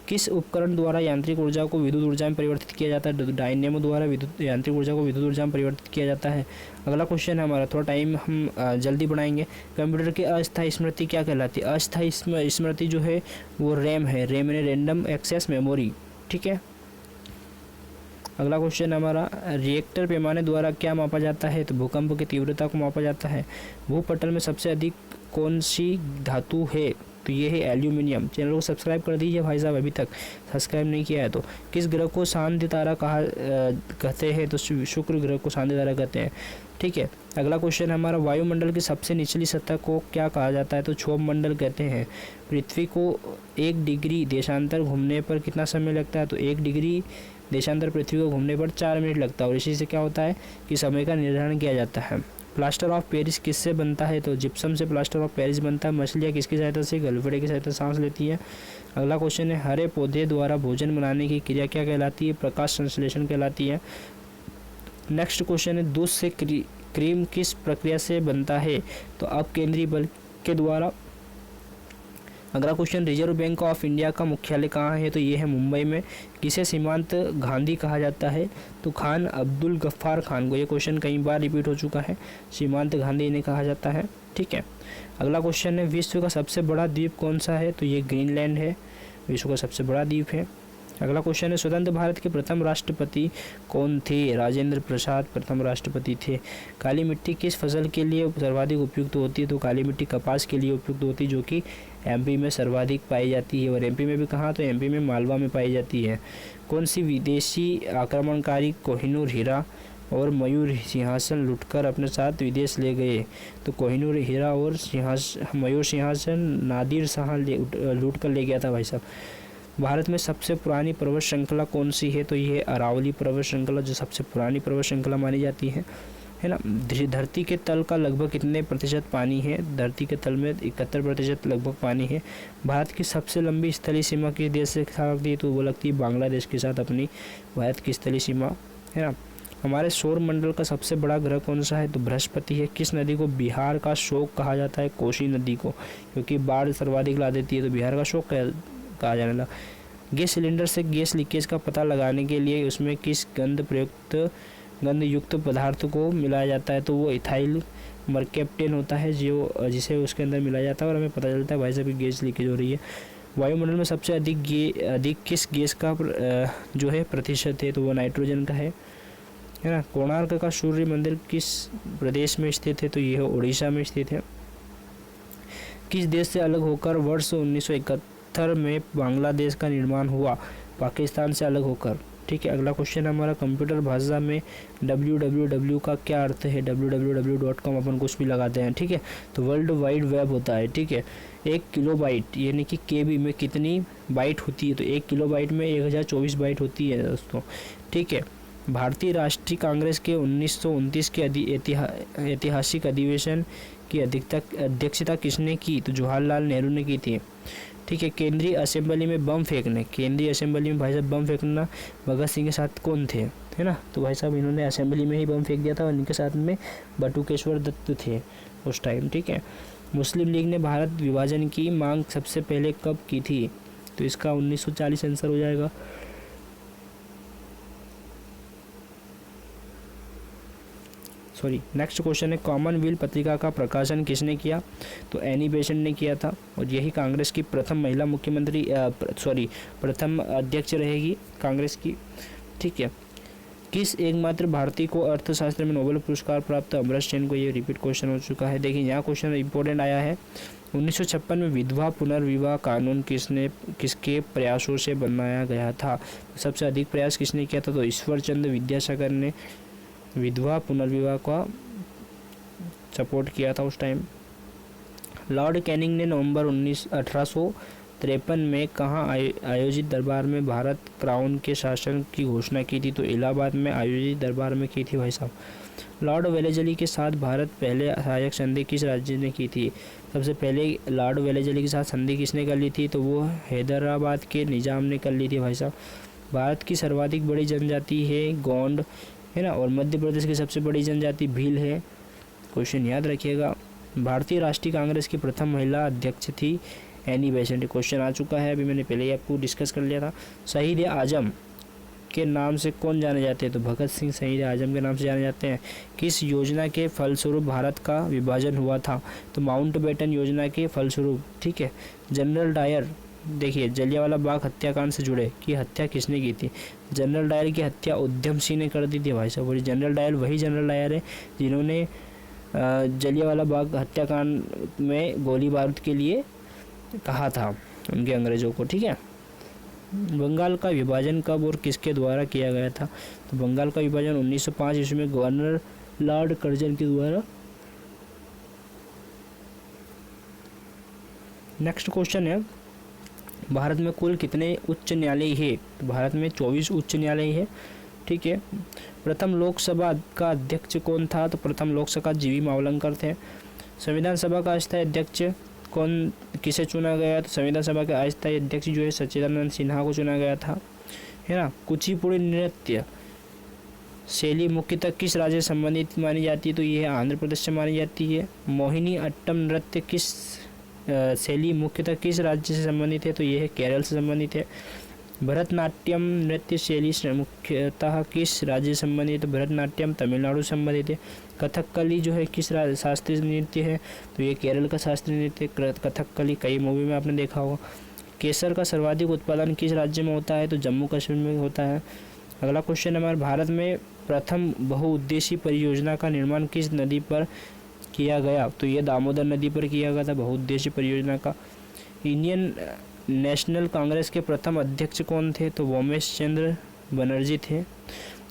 किस उपकरण द्वारा यांत्रिक ऊर्जा को विद्युत ऊर्जा में परिवर्तित किया जाता है, डायनेमो द्वारा यांत्रिक ऊर्जा को विद्युत ऊर्जा में परिवर्तित किया जाता है। अगला क्वेश्चन है हमारा, थोड़ा टाइम हम जल्दी बढ़ाएंगे। कंप्यूटर की अस्थायी स्मृति क्या कहलाती है, अस्थायी स्मृति जो है वो रैम है, रैम यानी रैंडम एक्सेस मेमोरी, ठीक है। अगला क्वेश्चन हमारा, रिएक्टर पैमाने द्वारा क्या मापा जाता है, तो भूकंप की तीव्रता को मापा जाता है। भूपटल में सबसे अधिक कौन सी धातु है, तो ये है एल्यूमिनियम। चैनल को सब्सक्राइब कर दीजिए भाई साहब, अभी तक सब्सक्राइब नहीं किया है तो। किस ग्रह को शांति तारा कहते हैं, तो शुक्र ग्रह को शांति तारा कहते हैं, ठीक है। अगला क्वेश्चन हमारा, वायुमंडल की सबसे निचली सतह को क्या कहा जाता है, तो क्षोभ मंडल कहते हैं। पृथ्वी को 1 डिग्री देशांतर घूमने पर कितना समय लगता है, तो 1 डिग्री देशांतर पृथ्वी को घूमने पर 4 मिनट लगता है। और इसी से क्या होता है कि समय का निर्धारण किया जाता है। प्लास्टर ऑफ पेरिस किससे बनता है, तो जिप्सम से प्लास्टर ऑफ पेरिस बनता है। मछलियाँ किसकी सहायता से, गलफड़े की सहायता से सांस लेती है। अगला क्वेश्चन है, हरे पौधे द्वारा भोजन बनाने की क्रिया क्या कहलाती है, प्रकाश संश्लेषण कहलाती है। नेक्स्ट क्वेश्चन है, दूध से क्रीम किस प्रक्रिया से बनता है, तो अपकेंद्रीय बल के द्वारा। अगला question, reserve bank of India का मुख्यालय कहाँ है, तो ये है मुंबई में। किसे सीमांत गांधी कहा जाता है, तो खान अब्दुल गफ्फार खान को। ये क्वेश्चन कई बार रिपीट हो चुका है, सीमांत गांधी इन्हें कहा जाता है, ठीक है। अगला क्वेश्चन है, विश्व का सबसे बड़ा द्वीप कौन सा है, तो ये ग्रीनलैंड है, विश्व का सबसे बड़ा द्वीप है। अगला क्वेश्चन है, स्वतंत्र भारत के प्रथम राष्ट्रपति कौन थे, राजेंद्र प्रसाद प्रथम राष्ट्रपति थे। काली मिट्टी किस फसल के लिए सर्वाधिक उपयुक्त होती है, तो काली मिट्टी कपास के लिए उपयुक्त होती है, जो कि एमपी में सर्वाधिक पाई जाती है। और एमपी में भी कहाँ, तो एमपी में मालवा में पाई जाती है। कौन सी विदेशी आक्रमणकारी कोहिनूर हीरा और मयूर सिंहासन लूटकर अपने साथ विदेश ले गए, तो कोहिनूर हीरा और मयूर सिंहासन नादिर शाह लूट कर ले गया था भाई साहब। भारत में सबसे पुरानी पर्वत श्रृंखला कौन सी है, तो ये अरावली पर्वत श्रृंखला जो सबसे पुरानी पर्वत श्रृंखला मानी जाती है ना। धरती के तल का लगभग कितने प्रतिशत पानी है, धरती के तल में 71% लगभग पानी है। भारत की सबसे लंबी स्थलीय सीमा किस देश से लगती है, तो वो लगती है बांग्लादेश के साथ अपनी भारत की स्थलीय सीमा, है ना। हमारे सौर मंडल का सबसे बड़ा ग्रह कौन सा है, तो बृहस्पति है। किस नदी को बिहार का शोक कहा जाता है, कोसी नदी को, क्योंकि बाढ़ सर्वाधिक ला देती है, तो बिहार का शोक कहा जाने लगा। गैस सिलेंडर से गैस लीकेज का पता लगाने के लिए उसमें किस गंधयुक्त पदार्थ को मिलाया जाता है, तो वो इथाइल मर्केप्टेन होता है, जो जिसे उसके अंदर मिलाया जाता है और हमें पता चलता है भाई साहब गैस लीकेज हो रही है। वायुमंडल में सबसे अधिक किस गैस का जो है प्रतिशत है, तो वो नाइट्रोजन का है ना। कोणार्क का सूर्य मंदिर किस प्रदेश में स्थित है, तो यह उड़ीसा में स्थित है। किस देश से अलग होकर वर्ष 1971 में बांग्लादेश का निर्माण हुआ, पाकिस्तान से अलग होकर, ठीक है। अगला क्वेश्चन हमारा, कंप्यूटर भाषा में www का क्या अर्थ है, www.com अपन कुछ भी लगाते हैं, ठीक है, तो वर्ल्ड वाइड वेब होता है, ठीक है। 1 किलोबाइट यानी कि केबी में कितनी बाइट होती है, तो 1 किलोबाइट में 1024 बाइट होती है दोस्तों, ठीक है। भारतीय राष्ट्रीय कांग्रेस के 1929 के ऐतिहासिक अधिवेशन की अध्यक्षता किसने की, तो जवाहरलाल नेहरू ने की थी, ठीक है। केंद्रीय असेंबली में बम फेंकने, केंद्रीय असेंबली में भाई साहब बम फेंकना भगत सिंह के साथ कौन थे, है ना, तो भाई साहब इन्होंने असेंबली में ही बम फेंक दिया था और इनके साथ में बटुकेश्वर दत्त थे उस टाइम, ठीक है। मुस्लिम लीग ने भारत विभाजन की मांग सबसे पहले कब की थी, तो इसका 1940 आंसर हो जाएगा। नेक्स्ट क्वेश्चन है कॉमनवेल्थ पत्रिका का प्रकाशन किसने किया? तो एनी बेसेंट ने किया था और यही कांग्रेस की प्रथम महिला मुख्यमंत्री प्रथम अध्यक्ष रहेगी कांग्रेस की। ठीक है। किस एकमात्र भारतीय को अर्थशास्त्र में नोबेल पुरस्कार प्राप्त? अमर्त्य सेन को। ये रिपीट क्वेश्चन हो चुका है। देखिए यहाँ क्वेश्चन इंपॉर्टेंट आया है। 1956 में विधवा पुनर्विवाह कानून किसके प्रयासों से बनाया गया था? सबसे अधिक प्रयास किसने किया था? तो ईश्वर चंद्र विद्यासागर ने विधवा पुनर्विवाह का सपोर्ट किया था उस टाइम। लॉर्ड कैनिंग ने नवंबर 1853 में कहाँ आयोजित दरबार में भारत क्राउन के शासन की घोषणा की थी? तो इलाहाबाद में आयोजित दरबार में की थी भाई साहब। लॉर्ड वेलेजली के साथ भारत पहले सहायक संधि किस राज्य ने की थी? सबसे पहले लॉर्ड वेलेजली के साथ संधि किसने कर ली थी? तो वो हैदराबाद के निजाम ने कर ली थी भाई साहब। भारत की सर्वाधिक बड़ी जनजाति है गोंड, है ना, और मध्य प्रदेश की सबसे बड़ी जनजाति भील है। क्वेश्चन याद रखिएगा। भारतीय राष्ट्रीय कांग्रेस की प्रथम महिला अध्यक्ष थी एनी बेसेंट। क्वेश्चन आ चुका है, अभी मैंने पहले ही आपको डिस्कस कर लिया था। शहीद आजम के नाम से कौन जाने जाते हैं? तो भगत सिंह शहीद आजम के नाम से जाने जाते हैं। किस योजना के फलस्वरूप भारत का विभाजन हुआ था? तो माउंटबेटन योजना के फलस्वरूप। ठीक है। जनरल डायर, देखिए जलियांवाला बाग हत्याकांड से जुड़े कि हत्या किसने की थी? जनरल डायर की हत्या उधम सिंह ने कर दी थी भाई साहब। जनरल डायर वही जनरल डायर है जिन्होंने जलियांवाला बाग हत्याकांड में गोली बारूद के लिए कहा था उनके अंग्रेज़ों को। ठीक है। बंगाल का विभाजन कब और किसके द्वारा किया गया था? तो बंगाल का विभाजन 1905 ईस्वी में गवर्नर लॉर्ड कर्जन के द्वारा। नेक्स्ट क्वेश्चन है भारत में कुल कितने उच्च न्यायालय है? तो भारत में 24 उच्च न्यायालय है। ठीक है। प्रथम लोकसभा का अध्यक्ष कौन था? तो प्रथम लोकसभा जीवी मावलंकर थे। संविधान सभा का अस्थायी अध्यक्ष कौन किसे चुना गया? तो संविधान सभा के अस्थायी अध्यक्ष जो है सच्चिदानंद सिन्हा को चुना गया था, है ना। कुचिपुड़ी नृत्य शैली मुख्यतः किस राज्य से संबंधित मानी जाती है? तो ये आंध्र प्रदेश से मानी जाती है। मोहिनी अट्टम नृत्य किस शैली मुख्यतः किस राज्य से संबंधित है? तो ये है केरल से संबंधित है। भरतनाट्यम नृत्य शैली मुख्यतः किस राज्य से संबंधित है? भरतनाट्यम तमिलनाडु से संबंधित है। कथकली जो है किस शास्त्रीय नृत्य है? तो ये केरल का शास्त्रीय नृत्य कथकली, कई मूवी में आपने देखा होगा। केसर का सर्वाधिक उत्पादन किस राज्य में होता है? तो जम्मू कश्मीर में होता है। अगला क्वेश्चन है हमारे भारत में प्रथम बहुउद्देशीय परियोजना का निर्माण किस नदी पर किया गया? तो ये दामोदर नदी पर किया गया था बहुउद्देशीय परियोजना का। इंडियन नेशनल कांग्रेस के प्रथम अध्यक्ष कौन थे? तो वोमेश चंद्र बनर्जी थे।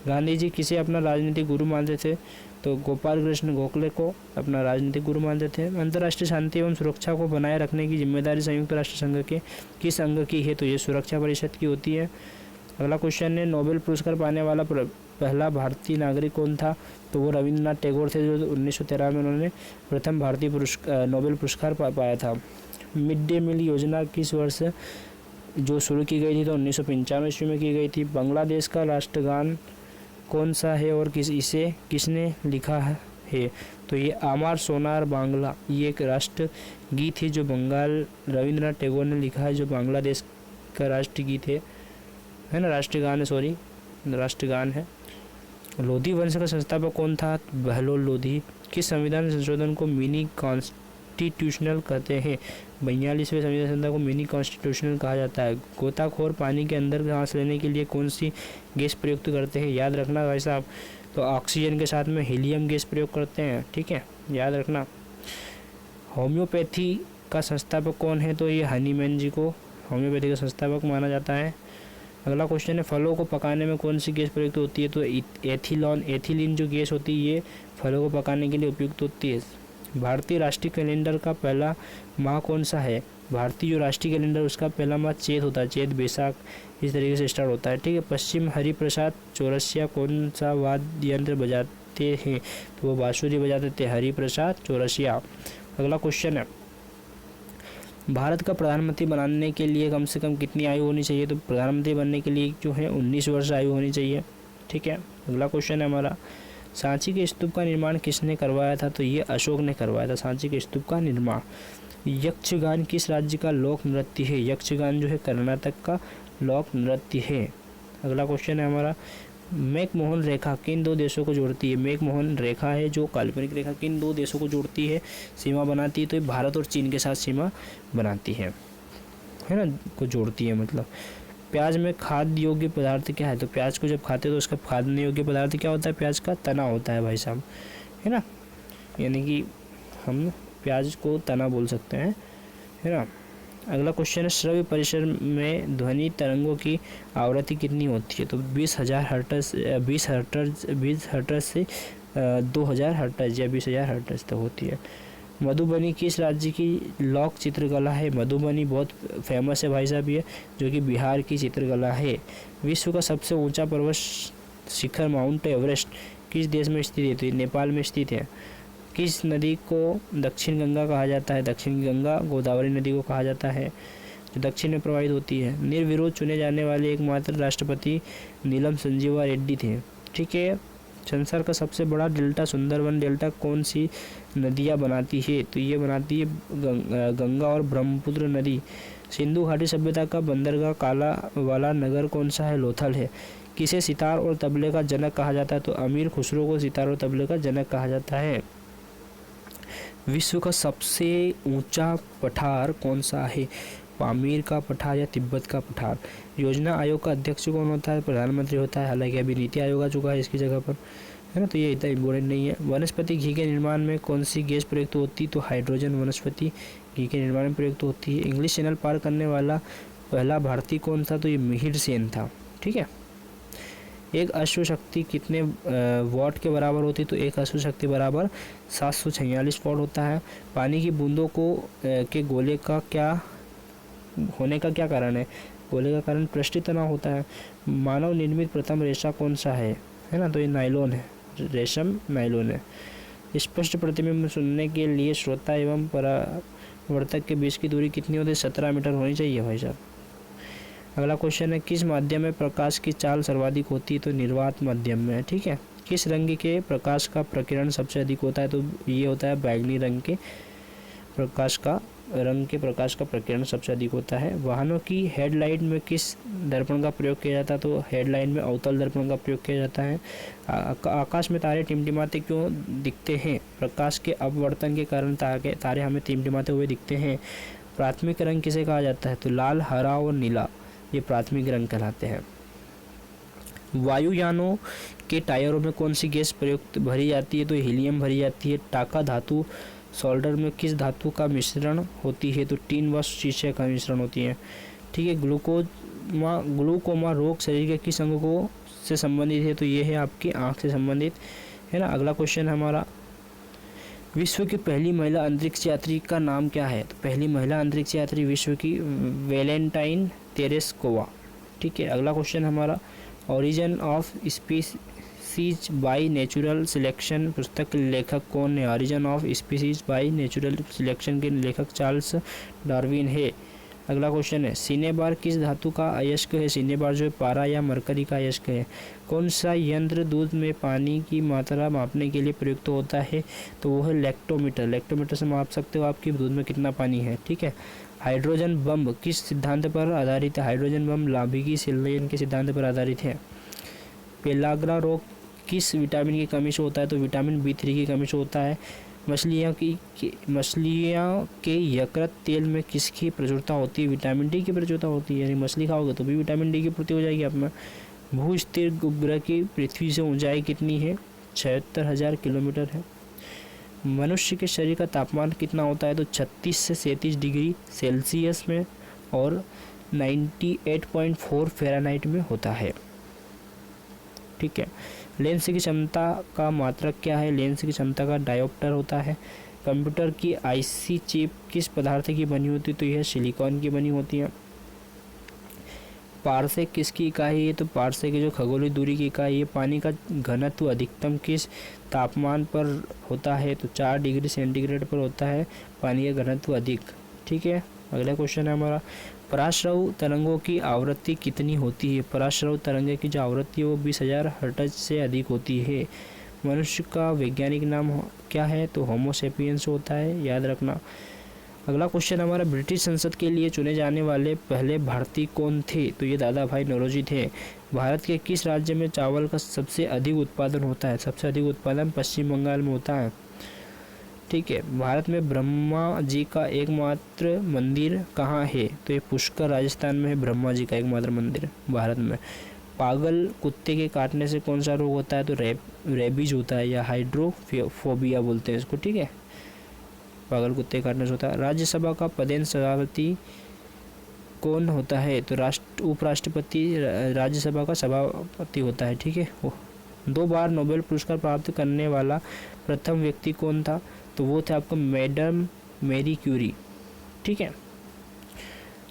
गांधी जी किसे अपना राजनीतिक गुरु मानते थे? तो गोपाल कृष्ण गोखले को अपना राजनीतिक गुरु मानते थे। अंतर्राष्ट्रीय शांति एवं सुरक्षा को बनाए रखने की जिम्मेदारी संयुक्त राष्ट्र संघ के किस अंग की है? तो ये सुरक्षा परिषद की होती है। अगला क्वेश्चन है नोबेल पुरस्कार पाने वाला पहला भारतीय नागरिक कौन था? तो वो रविंद्रनाथ टैगोर थे, जो 1913 में उन्होंने प्रथम भारतीय नोबेल पुरस्कार पाया था। मिड डे मील योजना किस वर्ष जो शुरू की गई थी? तो 1995 ईस्वी में की गई थी। बांग्लादेश का राष्ट्रगान कौन सा है और इसे किसने लिखा है? तो ये आमार सोनार बांग्ला, ये एक राष्ट्र गीत है जो बंगाल रविंद्रनाथ टैगोर ने लिखा है, जो बांग्लादेश का राष्ट्रगीत है ना, राष्ट्रगान है, सॉरी राष्ट्रगान है। लोधी वंश का संस्थापक कौन था? बहलोल लोधी। किस संविधान संशोधन को मिनी कॉन्स्टिट्यूशनल कहते हैं? 42वें संविधान संशोधन को मिनी कॉन्स्टिट्यूशनल कहा जाता है। गोताखोर पानी के अंदर सांस लेने के लिए कौन सी गैस प्रयुक्त करते हैं? याद रखना भाई साहब, तो ऑक्सीजन के साथ में हीलियम गैस प्रयोग करते हैं। ठीक है, याद रखना। होम्योपैथी का संस्थापक कौन है? तो ये हनीमैन जी को होम्योपैथी का संस्थापक माना जाता है। अगला क्वेश्चन है फलों को पकाने में कौन सी गैस प्रयुक्त होती है? तो एथिलीन जो गैस होती है ये फलों को पकाने के लिए उपयुक्त होती है। भारतीय राष्ट्रीय कैलेंडर का पहला माह कौन सा है? भारतीय जो राष्ट्रीय कैलेंडर उसका पहला माह चैत होता है, चैत बैसाख इस तरीके से स्टार्ट होता है। ठीक है। पश्चिम हरिप्रसाद चौरसिया कौन सा वाद्य यंत्र बजाते हैं? तो वो बांसुरी बजाते थे, हरिप्रसाद चौरसिया। अगला क्वेश्चन है भारत का प्रधानमंत्री बनाने के लिए कम से कम कितनी आयु होनी चाहिए? तो प्रधानमंत्री बनने के लिए जो है 19 वर्ष आयु होनी चाहिए। ठीक है। अगला क्वेश्चन है हमारा सांची के स्तूप का निर्माण किसने करवाया था? तो ये अशोक ने करवाया था सांची के स्तूप का निर्माण। यक्षगान किस राज्य का लोक नृत्य है? यक्षगान जो है कर्नाटक का लोक नृत्य है। अगला क्वेश्चन है हमारा मैकमोहन रेखा किन दो देशों को जोड़ती है? मैकमोहन रेखा है जो काल्पनिक रेखा किन दो देशों को जोड़ती है, सीमा बनाती है? तो ये भारत और चीन के साथ सीमा बनाती है ना, को जोड़ती है मतलब। प्याज में खाद्य योग्य पदार्थ क्या है? तो प्याज को जब खाते हैं तो उसका खाद्य योग्य पदार्थ क्या होता है? प्याज का तना होता है भाई साहब, है ना, यानी कि हम प्याज को तना बोल सकते हैं, है ना। अगला क्वेश्चन है, श्रव्य परिसर में ध्वनि तरंगों की आवृत्ति कितनी होती है? तो 20,000 हर्ट्ज 20 हर्ट्ज से 2,000 हर्ट्ज या 20,000 हर्ट्ज तक होती है। मधुबनी किस राज्य की लोक चित्रकला है? मधुबनी बहुत फेमस है भाई साहब ये, जो कि बिहार की चित्रकला है। विश्व का सबसे ऊंचा पर्वत शिखर माउंट एवरेस्ट किस देश में स्थित है? तो ये नेपाल में स्थित है। किस नदी को दक्षिण गंगा कहा जाता है? दक्षिण गंगा गोदावरी नदी को कहा जाता है, जो दक्षिण में प्रवाहित होती है। निर्विरोध चुने जाने वाले एकमात्र राष्ट्रपति नीलम संजीवा रेड्डी थे। ठीक है। संसार का सबसे बड़ा डेल्टा सुंदरबन डेल्टा कौन सी नदियाँ बनाती है? तो ये बनाती है गंगा और ब्रह्मपुत्र नदी। सिंधु घाटी सभ्यता का बंदरगाह काला वाला नगर कौन सा है? लोथल है। किसे सितार और तबले का जनक कहा जाता है? तो अमीर खुसरो को सितार और तबले का जनक कहा जाता है। विश्व का सबसे ऊंचा पठार कौन सा है? पामीर का पठार या तिब्बत का पठार। योजना आयोग का अध्यक्ष कौन होता है? प्रधानमंत्री होता है। हालांकि अभी नीति आयोग आ चुका है इसकी जगह पर, है ना, तो ये इतना इम्पोर्टेंट नहीं है। वनस्पति घी के निर्माण में कौन सी गैस प्रयुक्त होती है? तो हाइड्रोजन वनस्पति घी के निर्माण में प्रयुक्त होती है। इंग्लिश चैनल पार करने वाला पहला भारतीय कौन था? तो ये मिहिर सेन था। ठीक है। एक अश्व शक्ति कितने वॉट के बराबर होती है? तो एक अश्व शक्ति बराबर 746 वॉट होता है। पानी की बूंदों को के गोले का क्या होने का क्या कारण है? गोले का कारण पृष्ठीय तनाव होता है। मानव निर्मित प्रथम रेशा कौन सा है ना, तो ये नायलॉन है, रेशम नायलॉन है। स्पष्ट प्रतिबिंब सुनने के लिए श्रोता एवं परावर्तक के बीच की दूरी कितनी होती है? 17 मीटर होनी चाहिए भाई साहब। अगला क्वेश्चन है, किस माध्यम में प्रकाश की चाल सर्वाधिक होती है? तो निर्वात माध्यम में। ठीक है। किस रंग के प्रकाश का प्रकीर्णन सबसे अधिक होता है? तो ये होता है बैगनी रंग के प्रकाश का प्रकीर्णन सबसे अधिक होता है। वाहनों की हेडलाइट में किस दर्पण का प्रयोग किया जाता है? तो हेडलाइट में अवतल दर्पण का प्रयोग किया जाता है। आकाश में तारे टिमटिमाते क्यों दिखते हैं? प्रकाश के अपवर्तन के कारण तारे हमें टिमटिमाते हुए दिखते हैं। प्राथमिक रंग किसे कहा जाता है? तो लाल, हरा और नीला, ये प्राथमिक रंग कहलाते हैं। वायुयानों के टायरों में कौन सी गैस प्रयुक्त भरी जाती है? तो हीलियम भरी जाती है। टाका धातु सोल्डर में किस धातु का मिश्रण होती है? तो टीन व शीशे का मिश्रण होती है। ठीक है। ग्लूकोमा रोग शरीर के किस अंग को से संबंधित है? तो ये है आपकी आँख से संबंधित, है ना। अगला क्वेश्चन है हमारा, विश्व की पहली महिला अंतरिक्ष यात्री का नाम क्या है? तो पहली महिला अंतरिक्ष यात्री विश्व की वैलेंटाइन तेरेस्कोवा। ठीक है। अगला क्वेश्चन हमारा, origin of species by natural selection पुस्तक के लेखक कौन है? Origin of species by natural selection के लेखक चार्ल्स डार्विन है। अगला क्वेश्चन है, सिनेबार किस धातु का अयस्क है? सिनेबार जो है पारा या मरकरी का अयस्क है। कौन सा यंत्र दूध में पानी की मात्रा मापने के लिए प्रयुक्त होता है? तो वो है लैक्टोमीटर। लैक्टोमीटर से माप सकते हो आपकी दूध में कितना पानी है। ठीक है। हाइड्रोजन बम किस सिद्धांत पर आधारित है? हाइड्रोजन बम लाभिकी सिल्वेन के सिद्धांत पर आधारित है। पेलाग्रा रोग किस विटामिन की कमी से होता है? तो विटामिन B3 की कमी से होता है। मछलियाँ के यकृत तेल में किसकी प्रचुरता होती है? विटामिन D की प्रचुरता होती है, यानी मछली खाओगे तो भी विटामिन D की पूर्ति हो जाएगी आप में। भू स्थिर उपग्रह की पृथ्वी से ऊंचाई कितनी है? 76,000 किलोमीटर है। मनुष्य के शरीर का तापमान कितना होता है? तो 36 से 37 डिग्री सेल्सियस में और 98.4 फ़ारेनहाइट में होता है। ठीक है। लेंस की क्षमता का मात्रक क्या है? लेंस की क्षमता का डायोप्टर होता है। कंप्यूटर की आईसी चिप किस पदार्थ की बनी होती है? तो यह सिलिकॉन की बनी होती है। पारसेक किसकी इकाई है? तो पारसेक की जो खगोलीय दूरी की इकाई है। पानी का घनत्व अधिकतम किस तापमान पर होता है? तो 4 डिग्री सेंटीग्रेड पर होता है पानी का घनत्व अधिक। ठीक है। अगला क्वेश्चन है हमारा, पराश्रव तरंगों की आवृत्ति कितनी होती है? पराश्रव तरंगे की जो आवृत्ति है वो 20,000 हर्ट्ज से अधिक होती है। मनुष्य का वैज्ञानिक नाम क्या है? तो होमो सेपियंस होता है, याद रखना। अगला क्वेश्चन हमारा, ब्रिटिश संसद के लिए चुने जाने वाले पहले भारतीय कौन थे? तो ये दादा भाई नौरोजी थे। भारत के किस राज्य में चावल का सबसे अधिक उत्पादन होता है? सबसे अधिक उत्पादन पश्चिम बंगाल में होता है। ठीक है। भारत में ब्रह्मा जी का एकमात्र मंदिर कहाँ है? तो ये पुष्कर राजस्थान में है ब्रह्मा जी का एकमात्र मंदिर भारत में। पागल कुत्ते के काटने से कौन सा रोग होता है? तो रेबीज होता है या हाइड्रोफोबिया बोलते हैं इसको। ठीक है, पागल कुत्ते काटने से होता है। राज्यसभा का पदेन सभापति कौन होता है? तो उपराष्ट्रपति राज्यसभा का सभापति होता है। ठीक है। 2 बार नोबेल पुरस्कार प्राप्त करने वाला प्रथम व्यक्ति कौन था? तो वो थे आपका मैडम मैरी क्यूरी। ठीक है।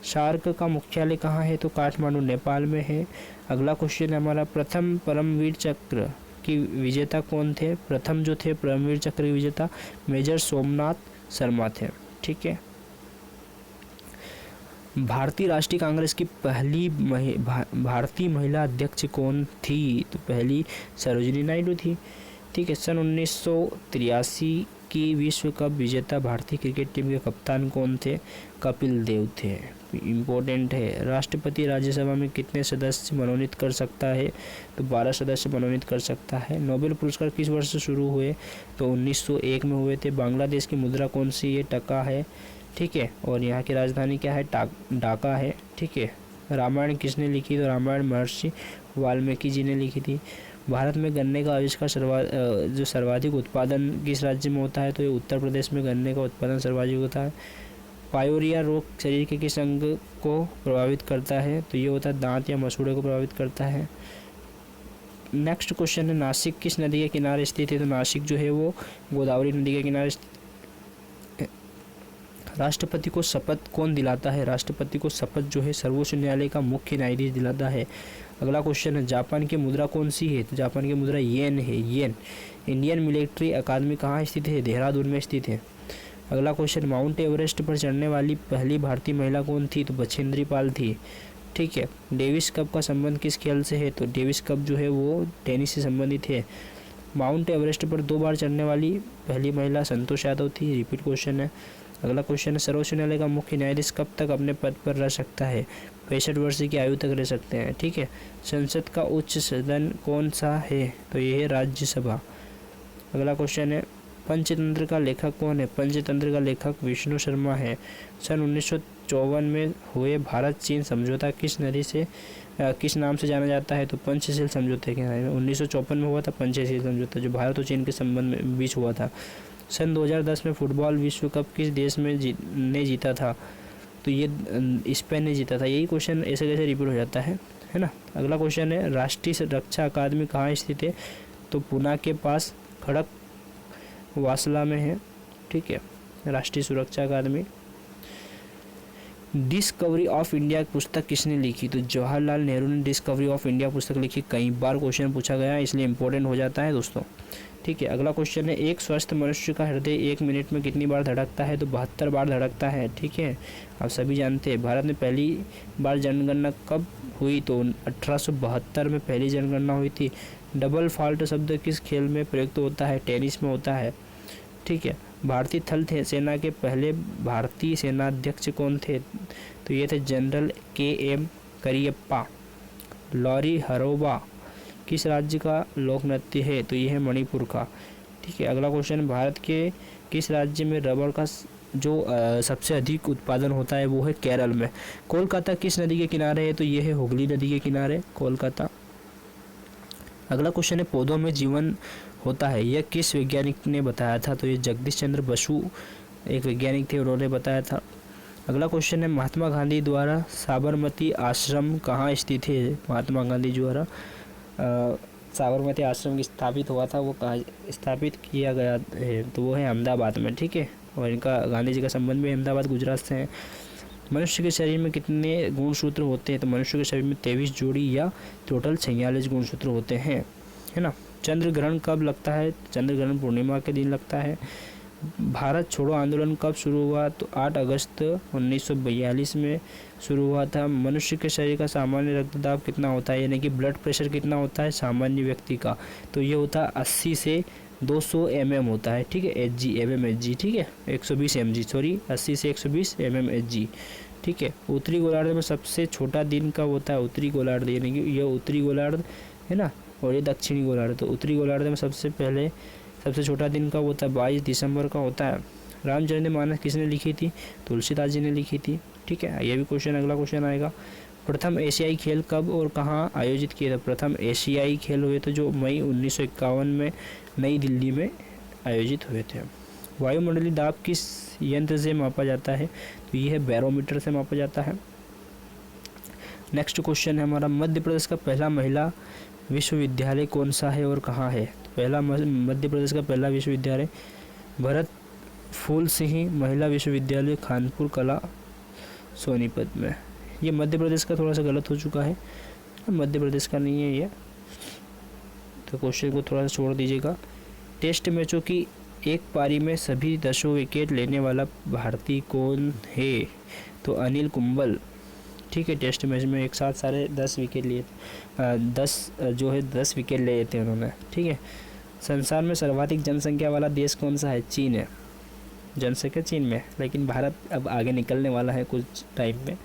सार्क का मुख्यालय कहाँ है? तो काठमांडू नेपाल में है। अगला क्वेश्चन है हमारा, प्रथम परमवीर चक्र की विजेता कौन थे? प्रथम जो थे परमवीर चक्र के विजेता मेजर सोमनाथ शर्मा थे। ठीक है। भारतीय राष्ट्रीय कांग्रेस की पहली भारतीय महिला अध्यक्ष कौन थी? तो पहली सरोजिनी नायडू थी। ठीक है। सन 1983 की विश्व कप विजेता भारतीय क्रिकेट टीम के कप्तान कौन थे? कपिल देव थे। इम्पोर्टेंट है। राष्ट्रपति राज्यसभा में कितने सदस्य मनोनीत कर सकता है? तो 12 सदस्य मनोनीत कर सकता है। नोबेल पुरस्कार किस वर्ष से शुरू हुए? तो 1901 में हुए थे। बांग्लादेश की मुद्रा कौन सी? ये टका है। ठीक है। और यहाँ की राजधानी क्या है? ढाका है। ठीक है। रामायण किसने लिखी? तो रामायण महर्षि वाल्मीकि जी ने लिखी थी। भारत में गन्ने का आविष्कार जो सर्वाधिक उत्पादन किस राज्य में होता है? तो ये उत्तर प्रदेश में गन्ने का उत्पादन सर्वाधिक होता है। पायोरिया रोग शरीर के किस अंग को प्रभावित करता है? तो ये होता है दांत या मसूड़े को प्रभावित करता है। नेक्स्ट क्वेश्चन है, नासिक किस नदी के किनारे स्थित है? तो नासिक जो है वो गोदावरी नदी के किनारे स्थित है। राष्ट्रपति को शपथ कौन दिलाता है? राष्ट्रपति को शपथ जो है सर्वोच्च न्यायालय का मुख्य न्यायाधीश दिलाता है। अगला क्वेश्चन है, जापान की मुद्रा कौन सी है? तो जापान की मुद्रा येन है, येन। इंडियन मिलिट्री अकादमी कहाँ स्थित है? देहरादून में स्थित है। अगला क्वेश्चन, माउंट एवरेस्ट पर चढ़ने वाली पहली भारतीय महिला कौन थी? तो बछेंद्री पाल थी। ठीक है। डेविस कप का संबंध किस खेल से है? तो डेविस कप जो है वो टेनिस से संबंधित है। माउंट एवरेस्ट पर 2 बार चढ़ने वाली पहली महिला संतोष यादव थी। रिपीट क्वेश्चन है। अगला क्वेश्चन है, सर्वोच्च न्यायालय का मुख्य न्यायाधीश कब तक अपने पद पर रह सकता है? 65 वर्ष की आयु तक रह सकते हैं। ठीक है। संसद का उच्च सदन कौन सा है? तो ये है राज्यसभा। अगला क्वेश्चन है, पंचतंत्र का लेखक कौन है? पंचतंत्र का लेखक विष्णु शर्मा है। सन 1954 में हुए भारत चीन समझौता किस नदी से किस नाम से जाना जाता है? तो पंचशील समझौते के नाम में 1954 में हुआ था पंचशील समझौता, जो भारत और चीन के संबंध में बीच हुआ था। सन 2010 में फुटबॉल विश्व कप किस देश में ने जीता था? तो ये स्पेन ने जीता था। यही क्वेश्चन ऐसे कैसे रिपीट हो जाता है ना। अगला क्वेश्चन है, राष्ट्रीय रक्षा अकादमी कहाँ स्थित है? तो पुणे के पास खड़क वासला में है। ठीक है। राष्ट्रीय सुरक्षा अकादमी। डिस्कवरी ऑफ इंडिया पुस्तक किसने लिखी? तो जवाहरलाल नेहरू ने डिस्कवरी ऑफ इंडिया पुस्तक लिखी। कई बार क्वेश्चन पूछा गया है, इसलिए इंपॉर्टेंट हो जाता है दोस्तों। ठीक है। अगला क्वेश्चन है, एक स्वस्थ मनुष्य का हृदय 1 मिनट में कितनी बार धड़कता है? तो 72 बार धड़कता है। ठीक है। आप सभी जानते हैं भारत में पहली बार जनगणना कब हुई? तो 1872 में पहली जनगणना हुई थी। डबल फॉल्ट शब्द किस खेल में प्रयुक्त होता है? टेनिस में होता है। ठीक है। भारतीय थल सेना के पहले भारतीय सेनाध्यक्ष कौन थे? तो ये थे जनरल KM करियप्पा। लॉरी हरोबा किस राज्य का लोक नृत्य है? तो ये है मणिपुर का। ठीक है। अगला क्वेश्चन, भारत के किस राज्य में रबर का जो सबसे अधिक उत्पादन होता है वो है केरल में। कोलकाता किस नदी के किनारे है? तो ये है हुगली नदी के किनारे कोलकाता। अगला क्वेश्चन है, पौधों में जीवन होता है, यह किस वैज्ञानिक ने बताया था? तो ये जगदीश चंद्र बसु एक वैज्ञानिक थे, उन्होंने बताया था। अगला क्वेश्चन है, महात्मा गांधी द्वारा साबरमती आश्रम कहाँ स्थित है? महात्मा गांधी द्वारा साबरमती आश्रम स्थापित हुआ था, वो कहाँ स्थापित किया गया है? तो वो है अहमदाबाद में। ठीक है। और इनका गांधी जी का संबंध भी अहमदाबाद गुजरात से है। मनुष्य के शरीर में कितने गुणसूत्र होते हैं? तो मनुष्य के शरीर में 23 जोड़ी या टोटल 46 गुणसूत्र होते हैं, है ना। चंद्र ग्रहण कब लगता है? चंद्र ग्रहण पूर्णिमा के दिन लगता है। भारत छोड़ो आंदोलन कब शुरू हुआ? तो 8 अगस्त 1942 में शुरू हुआ था। मनुष्य के शरीर का सामान्य रक्तदाब कितना होता है, यानी कि ब्लड प्रेशर कितना होता है सामान्य व्यक्ति का? तो ये होता है 80 से 200 mm होता है, ठीक है, Hg mmHg, ठीक है, 120 mg, सॉरी 80 से 120 mmHg, ठीक है। उत्तरी गोलार्ध में सबसे छोटा दिन कब होता है? उत्तरी गोलार्ध, यानी कि ये उत्तरी गोलार्ध है ना, और ये दक्षिणी गोलार्ध। तो उत्तरी गोलार्ध में सबसे छोटा दिन कब होता है? 22 दिसंबर का होता है। रामचरितमानस किसने लिखी थी? तुलसीदास जी ने लिखी थी, ठीक है। ये भी क्वेश्चन, अगला क्वेश्चन आएगा, प्रथम एशियाई खेल कब और कहाँ आयोजित किए थे? प्रथम एशियाई खेल हुए थे जो मई 1951 में नई दिल्ली में आयोजित हुए थे। वायुमंडलीय दाब किस यंत्र से मापा जाता है? तो ये है बैरोमीटर से मापा जाता है। नेक्स्ट क्वेश्चन है हमारा, मध्य प्रदेश का पहला महिला विश्वविद्यालय कौन सा है और कहाँ है? पहला मध्य प्रदेश का पहला विश्वविद्यालय भरत फूल सिंह महिला विश्वविद्यालय, कानपुर कला, सोनीपत में। ये मध्य प्रदेश का थोड़ा सा गलत हो चुका है, मध्य प्रदेश का नहीं है ये, तो क्वेश्चन को थोड़ा सा छोड़ दीजिएगा। टेस्ट मैचों की एक पारी में सभी 10 विकेट लेने वाला भारतीय कौन है? तो अनिल कुंबल, ठीक है। टेस्ट मैच में एक साथ सारे 10 विकेट लिए, 10 विकेट लिए थे उन्होंने, ठीक है। संसार में सर्वाधिक जनसंख्या वाला देश कौन सा है? चीन है, जनसंख्या चीन में, लेकिन भारत अब आगे निकलने वाला है कुछ टाइम में।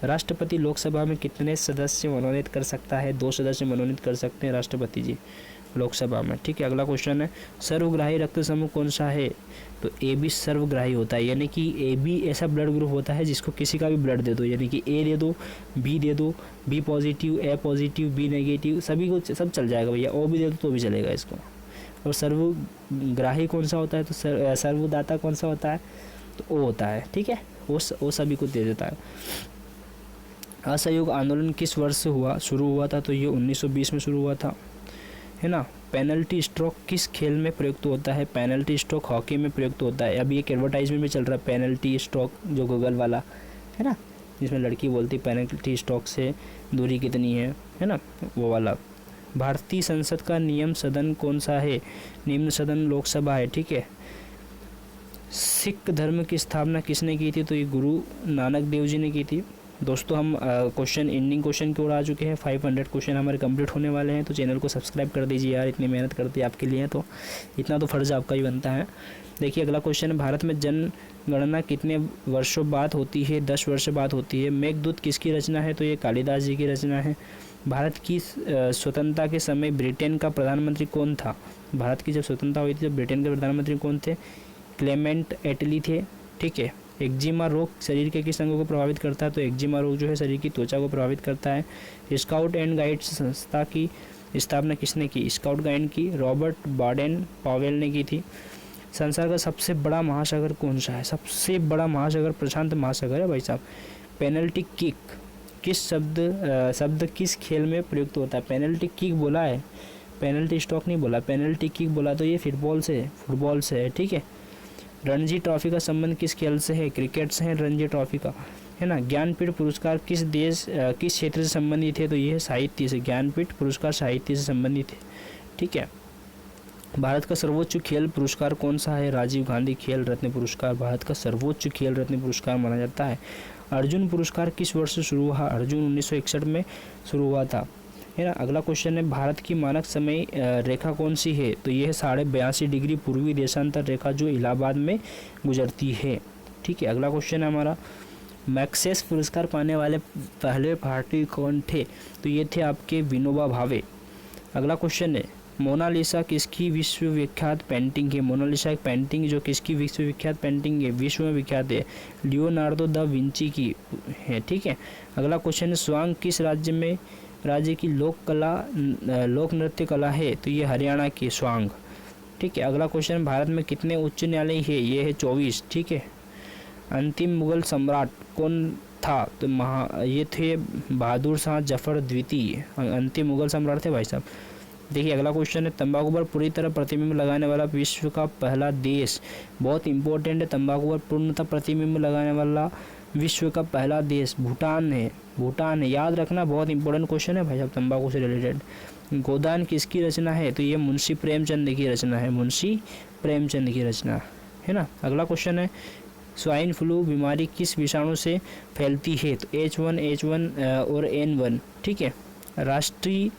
राष्ट्रपति लोकसभा में कितने सदस्य मनोनीत कर सकता है? 2 सदस्य मनोनीत कर सकते हैं राष्ट्रपति जी लोकसभा में, ठीक है। अगला क्वेश्चन है, सर्वग्राही रक्त समूह कौन सा है? तो ए बी सर्वग्राही होता है, यानी कि ए बी ऐसा ब्लड ग्रुप होता है जिसको किसी का भी ब्लड दे दो, यानी कि ए दे दो, बी दे दो, बी पॉजिटिव, ए पॉजिटिव, बी नेगेटिव, सभी को सब चल जाएगा भैया, ओ भी दे दो तो भी चलेगा इसको। और सर्वग्राही कौन सा होता है? तो सर्वदाता कौन सा होता है? तो ओ होता है, ठीक है, वो सभी को दे देता है। असहयोग आंदोलन किस वर्ष से शुरू हुआ था? तो ये 1920 में शुरू हुआ था, है ना। पेनल्टी स्ट्रोक किस खेल में प्रयुक्त होता है? पेनल्टी स्ट्रोक हॉकी में प्रयुक्त होता है। अभी एक एडवर्टाइजमेंट में चल रहा है पेनल्टी स्ट्रोक, जो गूगल वाला है ना, जिसमें लड़की बोलती पेनल्टी स्ट्रोक से दूरी कितनी है ना, वो वाला। भारतीय संसद का नियम सदन कौन सा है? निम्न सदन लोकसभा है, ठीक है। सिख धर्म की स्थापना किसने की थी? तो ये गुरु नानक देव जी ने की थी। दोस्तों हम एंडिंग क्वेश्चन की ओर आ चुके हैं, 500 क्वेश्चन हमारे कंप्लीट होने वाले हैं, तो चैनल को सब्सक्राइब कर दीजिए यार, इतनी मेहनत करती है आपके लिए, तो इतना तो फ़र्ज़ आपका ही बनता है। देखिए अगला क्वेश्चन है, भारत में जनगणना कितने वर्षों बाद होती है? 10 वर्ष बाद होती है। मेघदूत किसकी रचना है? तो ये कालिदास जी की रचना है। भारत की स्वतंत्रता के समय ब्रिटेन का प्रधानमंत्री कौन था? भारत की जब स्वतंत्रता हुई थी तो ब्रिटेन के प्रधानमंत्री कौन थे? क्लेमेंट एटली थे, ठीक है। एक्जिमा रोग शरीर के किस अंगों को प्रभावित करता है? तो एक्जिमा रोग जो है शरीर की त्वचा को प्रभावित करता है। स्काउट एंड गाइड्स संस्था की स्थापना किसने की? स्काउट गाइड की रॉबर्ट बाडेन पावेल ने की थी। संसार का सबसे बड़ा महासागर कौन सा है? सबसे बड़ा महासागर प्रशांत महासागर है भाई साहब। पेनल्टी किक किस शब्द किस खेल में प्रयुक्त होता है? पेनल्टी किक बोला है, पेनल्टी स्ट्रोक नहीं बोला, पेनल्टी किक बोला, तो ये फुटबॉल से है, ठीक है। रणजी ट्रॉफी का संबंध किस खेल से है? क्रिकेट से है रणजी ट्रॉफी का, है ना। ज्ञानपीठ पुरस्कार किस क्षेत्र से संबंधित है? तो ये है साहित्य से। ज्ञानपीठ पुरस्कार साहित्य से संबंधित है, ठीक है। भारत का सर्वोच्च खेल पुरस्कार कौन सा है? राजीव गांधी खेल रत्न पुरस्कार भारत का सर्वोच्च खेल रत्न पुरस्कार माना जाता है। अर्जुन पुरस्कार किस वर्ष से शुरू हुआ? अर्जुन 1961 में शुरू हुआ था, है ना। अगला क्वेश्चन है, भारत की मानक समय रेखा कौन सी है? तो ये है 82.5 डिग्री पूर्वी देशांतर रेखा जो इलाहाबाद में गुजरती है, ठीक है। अगला क्वेश्चन है हमारा, मैक्सेस पुरस्कार पाने वाले पहले भारतीय कौन थे? तो ये थे आपके विनोबा भावे। अगला क्वेश्चन है, मोनालिसा किसकी विश्वविख्यात पेंटिंग है? मोनालिसा एक पेंटिंग जो किसकी विश्वविख्यात पेंटिंग है? विश्व में विख्यात है, लियोनार्डो दा विंची की है, ठीक है। अगला क्वेश्चन है, स्वांग किस राज्य की लोक नृत्य कला है? तो ये हरियाणा की स्वांग, ठीक है। अगला क्वेश्चन, भारत में कितने उच्च न्यायालय है? ये है 24, ठीक है। अंतिम मुगल सम्राट कौन था? तो ये थे बहादुर शाह जफर द्वितीय, अंतिम मुगल सम्राट थे भाई साहब। देखिए अगला क्वेश्चन है, तंबाकू पर पूरी तरह प्रतिबिंब लगाने वाला विश्व का पहला देश, बहुत इंपॉर्टेंट है। तंबाकू पर पूर्णतः प्रतिबिंब लगाने वाला विश्व का पहला देश भूटान है, याद रखना, बहुत इंपॉर्टेंट क्वेश्चन है भाई साहब तंबाकू से रिलेटेड। गोदान किसकी रचना है? तो ये मुंशी प्रेमचंद की रचना है, मुंशी प्रेमचंद की रचना है ना। अगला क्वेश्चन है, स्वाइन फ्लू बीमारी किस विषाणु से फैलती है? तो H1N1, ठीक है। राष्ट्रीय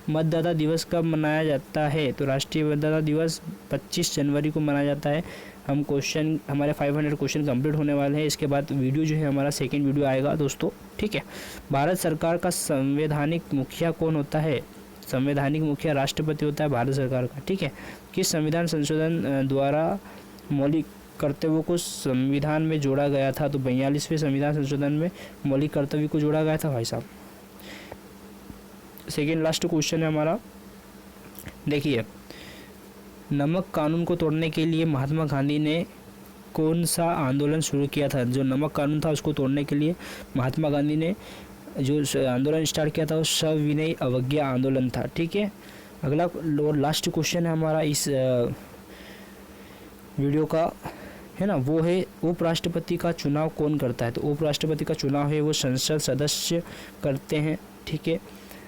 मतदाता दिवस कब मनाया जाता है? तो राष्ट्रीय मतदाता दिवस 25 जनवरी को मनाया जाता है। हम क्वेश्चन हमारे 500 क्वेश्चन कंप्लीट होने वाले हैं। इसके बाद वीडियो जो है हमारा सेकंड वीडियो आएगा दोस्तों, ठीक है। भारत सरकार का संवैधानिक मुखिया कौन होता है? संवैधानिक मुखिया राष्ट्रपति होता है भारत सरकार का, ठीक है। किस संविधान संशोधन द्वारा मौलिक कर्तव्यों को संविधान में जोड़ा गया था? तो 42वें संविधान संशोधन में मौलिक कर्तव्य को जोड़ा गया था भाई साहब। सेकेंड लास्ट क्वेश्चन है हमारा, देखिए, नमक कानून को तोड़ने के लिए महात्मा गांधी ने कौन सा आंदोलन शुरू किया था? जो नमक कानून था उसको तोड़ने के लिए महात्मा गांधी ने जो आंदोलन स्टार्ट किया था वो सविनय अवज्ञा आंदोलन था, ठीक है। अगला और लास्ट क्वेश्चन है हमारा इस वीडियो का, है ना, वो है उपराष्ट्रपति का चुनाव कौन करता है? तो उपराष्ट्रपति का चुनाव है वो संसद सदस्य करते हैं, ठीक है।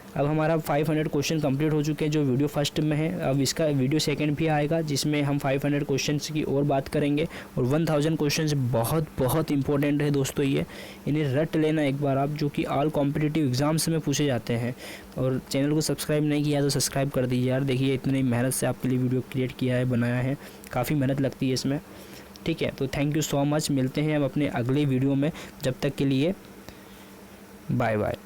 अब हमारा 500 क्वेश्चन कंप्लीट हो चुके हैं जो वीडियो फर्स्ट में है। अब इसका वीडियो सेकंड भी आएगा जिसमें हम 500 क्वेश्चंस की और बात करेंगे। और 1000 क्वेश्चंस बहुत बहुत इंपॉर्टेंट है दोस्तों, ये इन्हें रट लेना एक बार आप, जो कि ऑल कॉम्पिटिटिव एग्जाम्स में पूछे जाते हैं। और चैनल को सब्सक्राइब नहीं किया तो सब्सक्राइब कर दीजिए यार। देखिए इतनी मेहनत से आपके लिए वीडियो क्रिएट किया है, बनाया है, काफ़ी मेहनत लगती है इसमें, ठीक है। तो थैंक यू सो मच, मिलते हैं अब अपने अगले वीडियो में। जब तक के लिए बाय बाय।